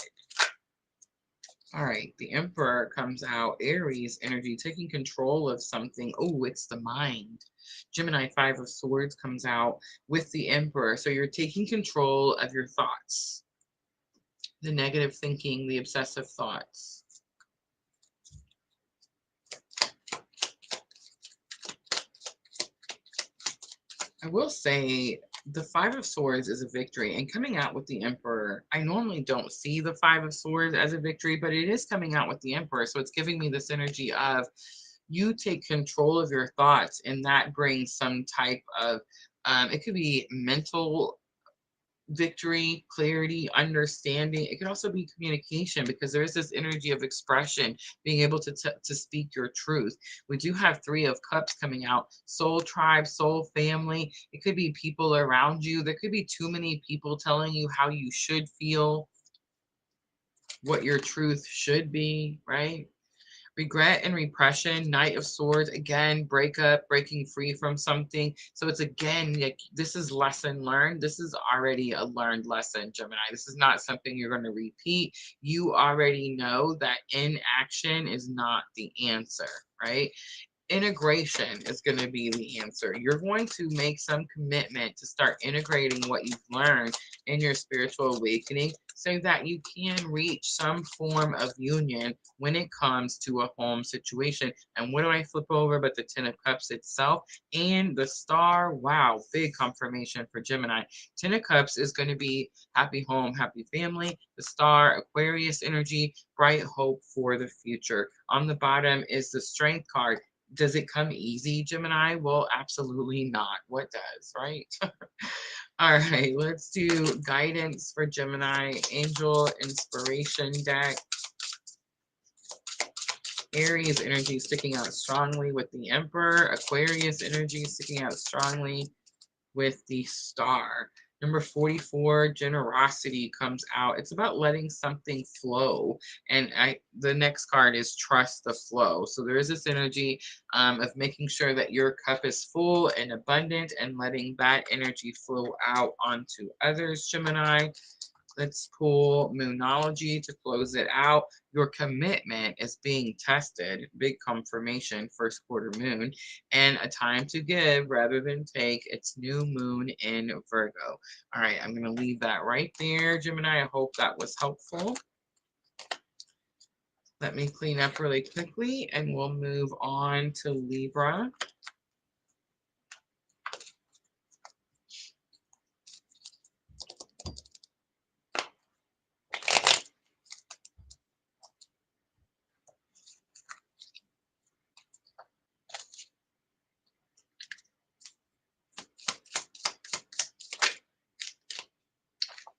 All right, the Emperor comes out, Aries energy, taking control of something. Oh, it's the mind. Gemini, 5 of Swords comes out with the Emperor. So you're taking control of your thoughts, the negative thinking, the obsessive thoughts. I will say the 5 of Swords is a victory, and coming out with the Emperor, I normally don't see the 5 of Swords as a victory, but it is coming out with the Emperor. So it's giving me this energy of, you take control of your thoughts, and that brings some type of, it could be mental victory, clarity, understanding. It can also be communication because there is this energy of expression, being able to speak your truth. We do have Three of Cups coming out, soul tribe, soul family. It could be people around you. There could be too many people telling you how you should feel, what your truth should be, right? Regret and repression, Knight of Swords, again, breakup, breaking free from something. So it's again, like, this is lesson learned. This is already a learned lesson, Gemini. This is not something you're going to repeat. You already know that inaction is not the answer, right? Integration is going to be the answer. You're going to make some commitment to start integrating what you've learned in your spiritual awakening so that you can reach some form of union when it comes to a home situation. And what do I flip over but the Ten of Cups itself and the Star? Wow, big confirmation for Gemini. Ten of Cups is going to be happy home, happy family. The Star, Aquarius energy, bright hope for the future. On the bottom is the Strength card. Does it come easy, Gemini? Well, absolutely not. What does, right? All right, let's do guidance for Gemini. Angel Inspiration deck. Aries energy sticking out strongly with the Emperor. Aquarius energy sticking out strongly with the Star. Number 44, generosity comes out. It's about letting something flow. And the next card is trust the flow. So there is this energy of making sure that your cup is full and abundant and letting that energy flow out onto others, Gemini. Let's pull Moonology to close it out. Your commitment is being tested. Big confirmation, first quarter moon. And a time to give rather than take. It's new moon in Virgo. All right, I'm going to leave that right there, Gemini. I hope that was helpful. Let me clean up really quickly and we'll move on to Libra.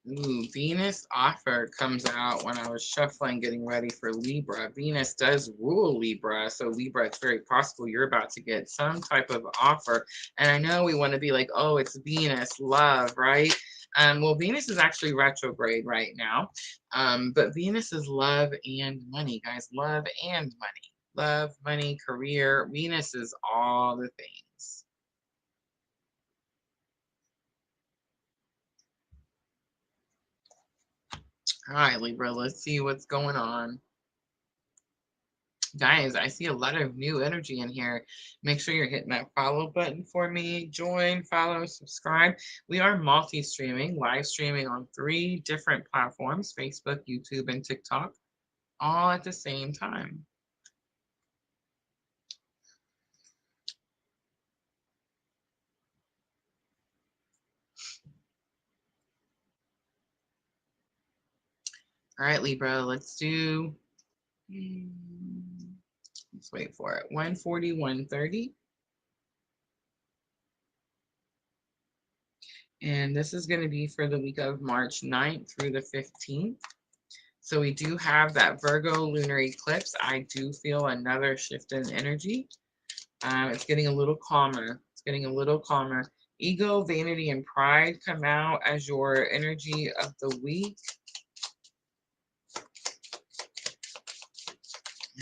Ooh, Venus offer comes out when I was shuffling, getting ready for Libra. Venus does rule Libra, so Libra, it's very possible you're about to get some type of offer. And I know we want to be like, oh, it's Venus, love, right? Well, Venus is actually retrograde right now, but Venus is love and money, guys. Love and money. Love, money, career. Venus is all the things. All right, Libra, let's see what's going on. Guys, I see a lot of new energy in here. Make sure you're hitting that follow button for me. Join, follow, subscribe. We are multi-streaming, live streaming on 3 different platforms, Facebook, YouTube, and TikTok, all at the same time. All right, Libra, let's do, let's wait for it, 140, 130. And this is going to be for the week of March 9th through the 15th. So we do have that Virgo lunar eclipse. I do feel another shift in energy. It's getting a little calmer. It's getting a little calmer. Ego, vanity, and pride come out as your energy of the week.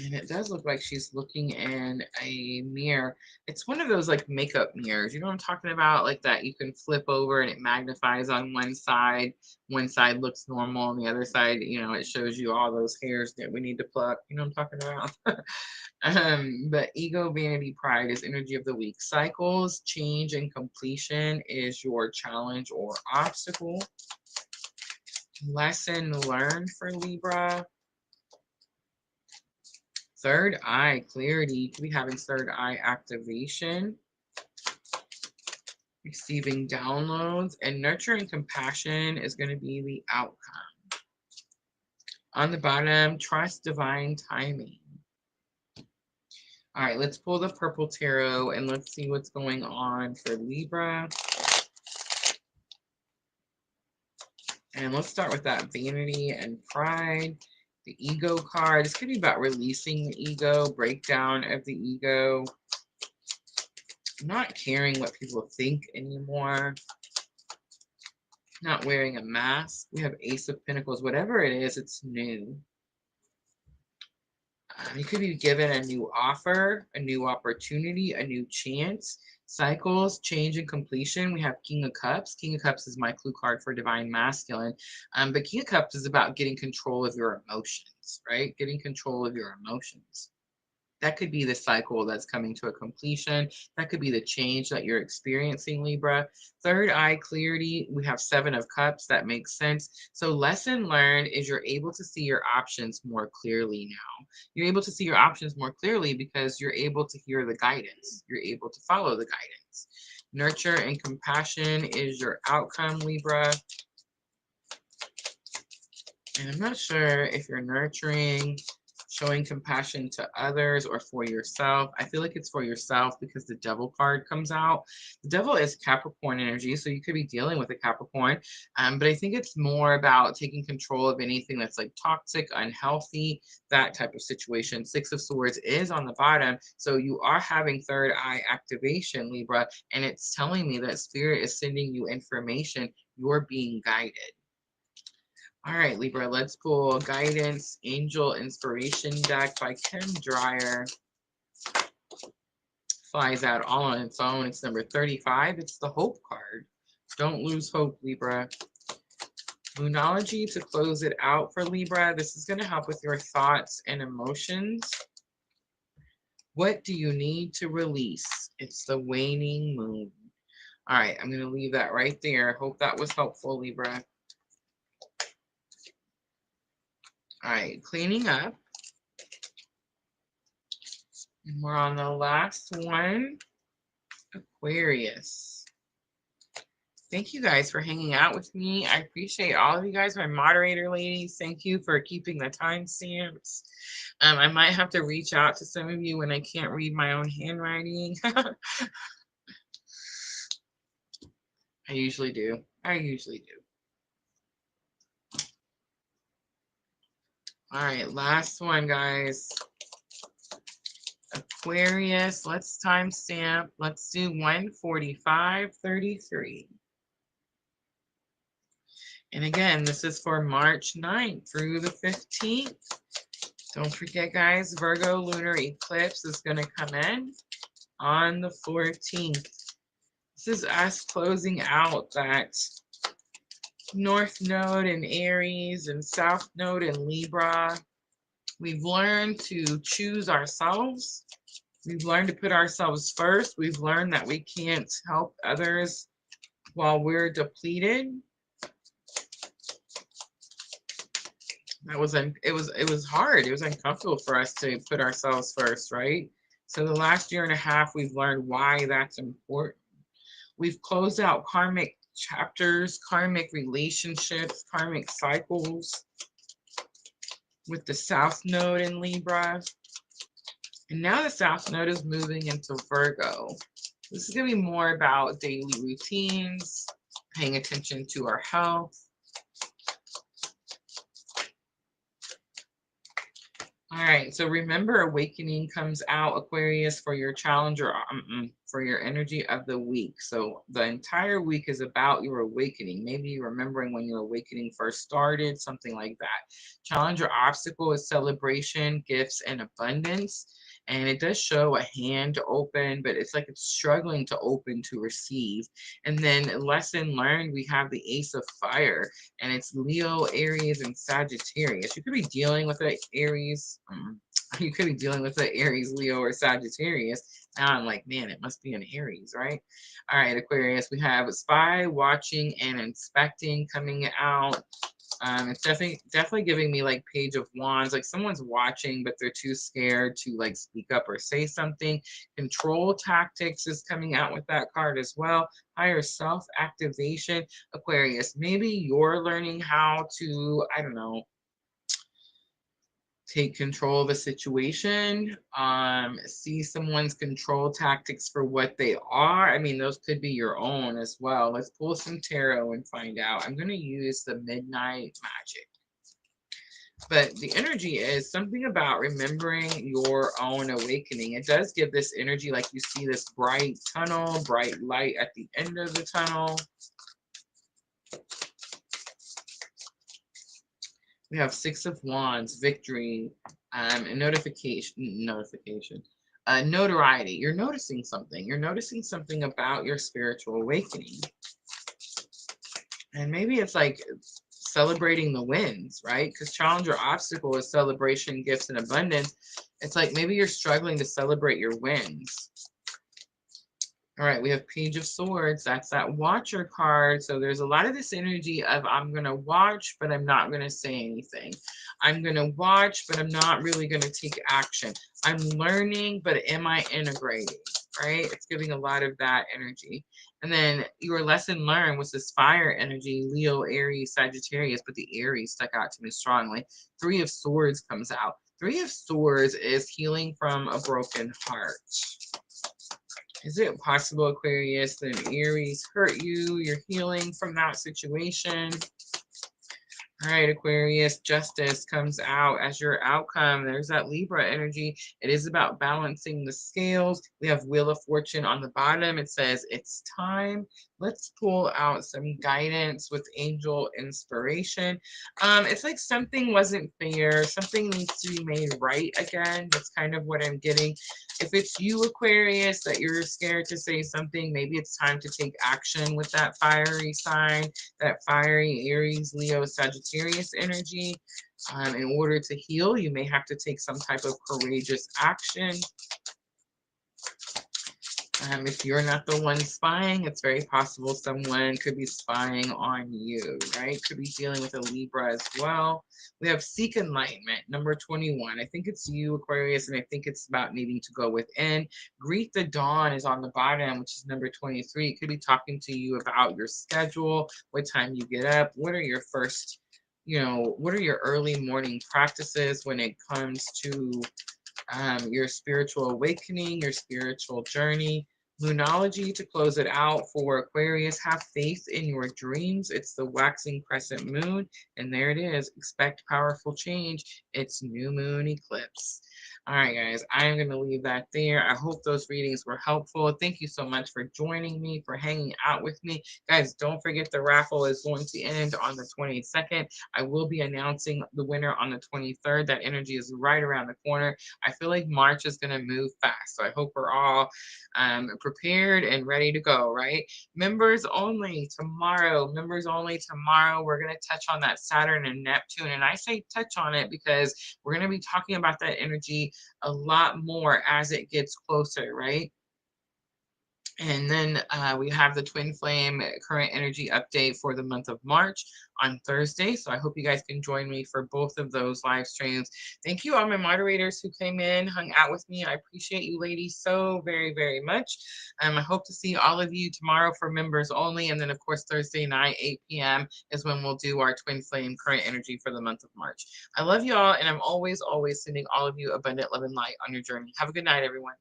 And it does look like she's looking in a mirror. It's one of those like makeup mirrors. You know what I'm talking about? Like that you can flip over and it magnifies on one side. One side looks normal and the other side, you know, it shows you all those hairs that we need to pluck. You know what I'm talking about? But ego, vanity, pride is energy of the week. Cycles, change, and completion is your challenge or obstacle. Lesson learned for Libra. Third eye clarity. We having third eye activation. Receiving downloads, and nurturing compassion is going to be the outcome. On the bottom, trust divine timing. All right, let's pull the purple tarot and let's see what's going on for Libra. And let's start with that vanity and pride. The ego card. This could be about releasing the ego, breakdown of the ego, not caring what people think anymore, not wearing a mask. We have Ace of Pentacles. Whatever it is, it's new. You could be given a new offer, a new opportunity, a new chance. Cycles, change, and completion. We have King of Cups. King of Cups is my clue card for Divine Masculine. But King of Cups is about getting control of your emotions, right? Getting control of your emotions. That could be the cycle that's coming to a completion. That could be the change that you're experiencing, Libra. Third eye clarity, we have Seven of Cups. That makes sense. So lesson learned is you're able to see your options more clearly now. You're able to see your options more clearly because you're able to hear the guidance. You're able to follow the guidance. Nurture and compassion is your outcome, Libra. And I'm not sure if you're nurturing, showing compassion to others, or for yourself. I feel like it's for yourself because the Devil card comes out. The Devil is Capricorn energy, so you could be dealing with a Capricorn. But I think it's more about taking control of anything that's like toxic, unhealthy, that type of situation. Six of Swords is on the bottom, so you are having third eye activation, Libra, and it's telling me that Spirit is sending you information. You're being guided. All right, Libra, let's pull Guidance Angel Inspiration deck by Kim Dreyer. Flies out all on its own. It's number 35. It's the Hope card. Don't lose hope, Libra. Moonology to close it out for Libra. This is going to help with your thoughts and emotions. What do you need to release? It's the waning moon. All right, I'm going to leave that right there. Hope that was helpful, Libra. All right, cleaning up. And we're on the last one, Aquarius. Thank you guys for hanging out with me. I appreciate all of you guys, my moderator ladies. Thank you for keeping the timestamps. I might have to reach out to some of you when I can't read my own handwriting. I usually do. I usually do. All right, last one, guys. Aquarius, let's timestamp. Let's do 1:45:33. And again, this is for March 9th through the 15th. Don't forget, guys, Virgo Lunar Eclipse is going to come in on the 14th. This is us closing out that North Node in Aries and South Node in Libra. We've learned to choose ourselves. We've learned to put ourselves first. We've learned that we can't help others while we're depleted. It was hard. It was uncomfortable for us to put ourselves first, right? So the last year and a half, we've learned why that's important. We've closed out karmic chapters, karmic relationships, karmic cycles with the South Node in Libra. And now the South Node is moving into Virgo. This is going to be more about daily routines, paying attention to our health. All right, so remember, awakening comes out, Aquarius, for your challenge or for your energy of the week. So the entire week is about your awakening. Maybe you're remembering when your awakening first started, something like that. Challenge or obstacle is celebration, gifts, and abundance. And it does show a hand to open, but it's like it's struggling to open to receive. And then lesson learned, we have the Ace of Fire, and it's Leo, Aries, and Sagittarius. You could be dealing with an Aries. You could be dealing with an Aries, Leo, or Sagittarius. Now I'm like, man, it must be an Aries, right? All right, Aquarius, we have spy, watching, and inspecting coming out. It's definitely giving me like Page of Wands, like someone's watching, but they're too scared to like speak up or say something. Control tactics is coming out with that card as well. Higher self activation, Aquarius. Maybe you're learning how to, I don't know, take control of a situation, see someone's control tactics for what they are. I mean, those could be your own as well. Let's pull some tarot and find out. I'm going to use the Midnight Magic. But the energy is something about remembering your own awakening. It does give this energy, like you see this bright tunnel, bright light at the end of the tunnel. We have Six of Wands, victory, and notoriety. You're noticing something. You're noticing something about your spiritual awakening. And maybe it's like celebrating the wins, right? Because challenge or obstacle is celebration, gifts, and abundance. It's like maybe you're struggling to celebrate your wins. All right, we have Page of Swords. That's that Watcher card. So there's a lot of this energy of I'm going to watch, but I'm not going to say anything. I'm going to watch, but I'm not really going to take action. I'm learning, but am I integrating, right? It's giving a lot of that energy. And then your lesson learned was this fire energy, Leo, Aries, Sagittarius, but the Aries stuck out to me strongly. Three of Swords comes out. Three of Swords is healing from a broken heart. Is it possible, Aquarius, that an Aries hurt you? You're healing from that situation. All right, Aquarius, justice comes out as your outcome. There's that Libra energy. It is about balancing the scales. We have Wheel of Fortune on the bottom. It says, it's time. Let's pull out some guidance with angel inspiration. It's like something wasn't fair. Something needs to be made right again. That's kind of what I'm getting. If it's you, Aquarius, that you're scared to say something, maybe it's time to take action with that fiery sign, that fiery Aries, Leo, Sagittarius energy. In order to heal, you may have to take some type of courageous action. If you're not the one spying, it's very possible someone could be spying on you, right? Could be dealing with a Libra as well. We have Seek Enlightenment, number 21. I think it's you, Aquarius, and I think it's about needing to go within. Greet the Dawn is on the bottom, which is number 23. It could be talking to you about your schedule, what time you get up, what are your first, what are your early morning practices when it comes to your spiritual awakening, your spiritual journey. Lunology to close it out for Aquarius. Have faith in your dreams. It's the waxing crescent moon. And there it is. Expect powerful change. It's new moon eclipse. All right, guys, I am going to leave that there. I hope those readings were helpful. Thank you so much for joining me, for hanging out with me. Guys, don't forget the raffle is going to end on the 22nd. I will be announcing the winner on the 23rd. That energy is right around the corner. I feel like March is going to move fast. So I hope we're all prepared and ready to go, right? Members only tomorrow. Members only tomorrow. We're going to touch on that Saturn and Neptune. And I say touch on it because we're going to be talking about that energy a lot more as it gets closer, right? And then we have the Twin Flame current energy update for the month of March on Thursday. So I hope you guys can join me for both of those live streams. Thank you, all my moderators who came in, hung out with me. I appreciate you ladies so very, very much. I hope to see all of you tomorrow for members only. And then, of course, Thursday night, 8 p.m. is when we'll do our Twin Flame current energy for the month of March. I love you all, and I'm always, always sending all of you abundant love and light on your journey. Have a good night, everyone.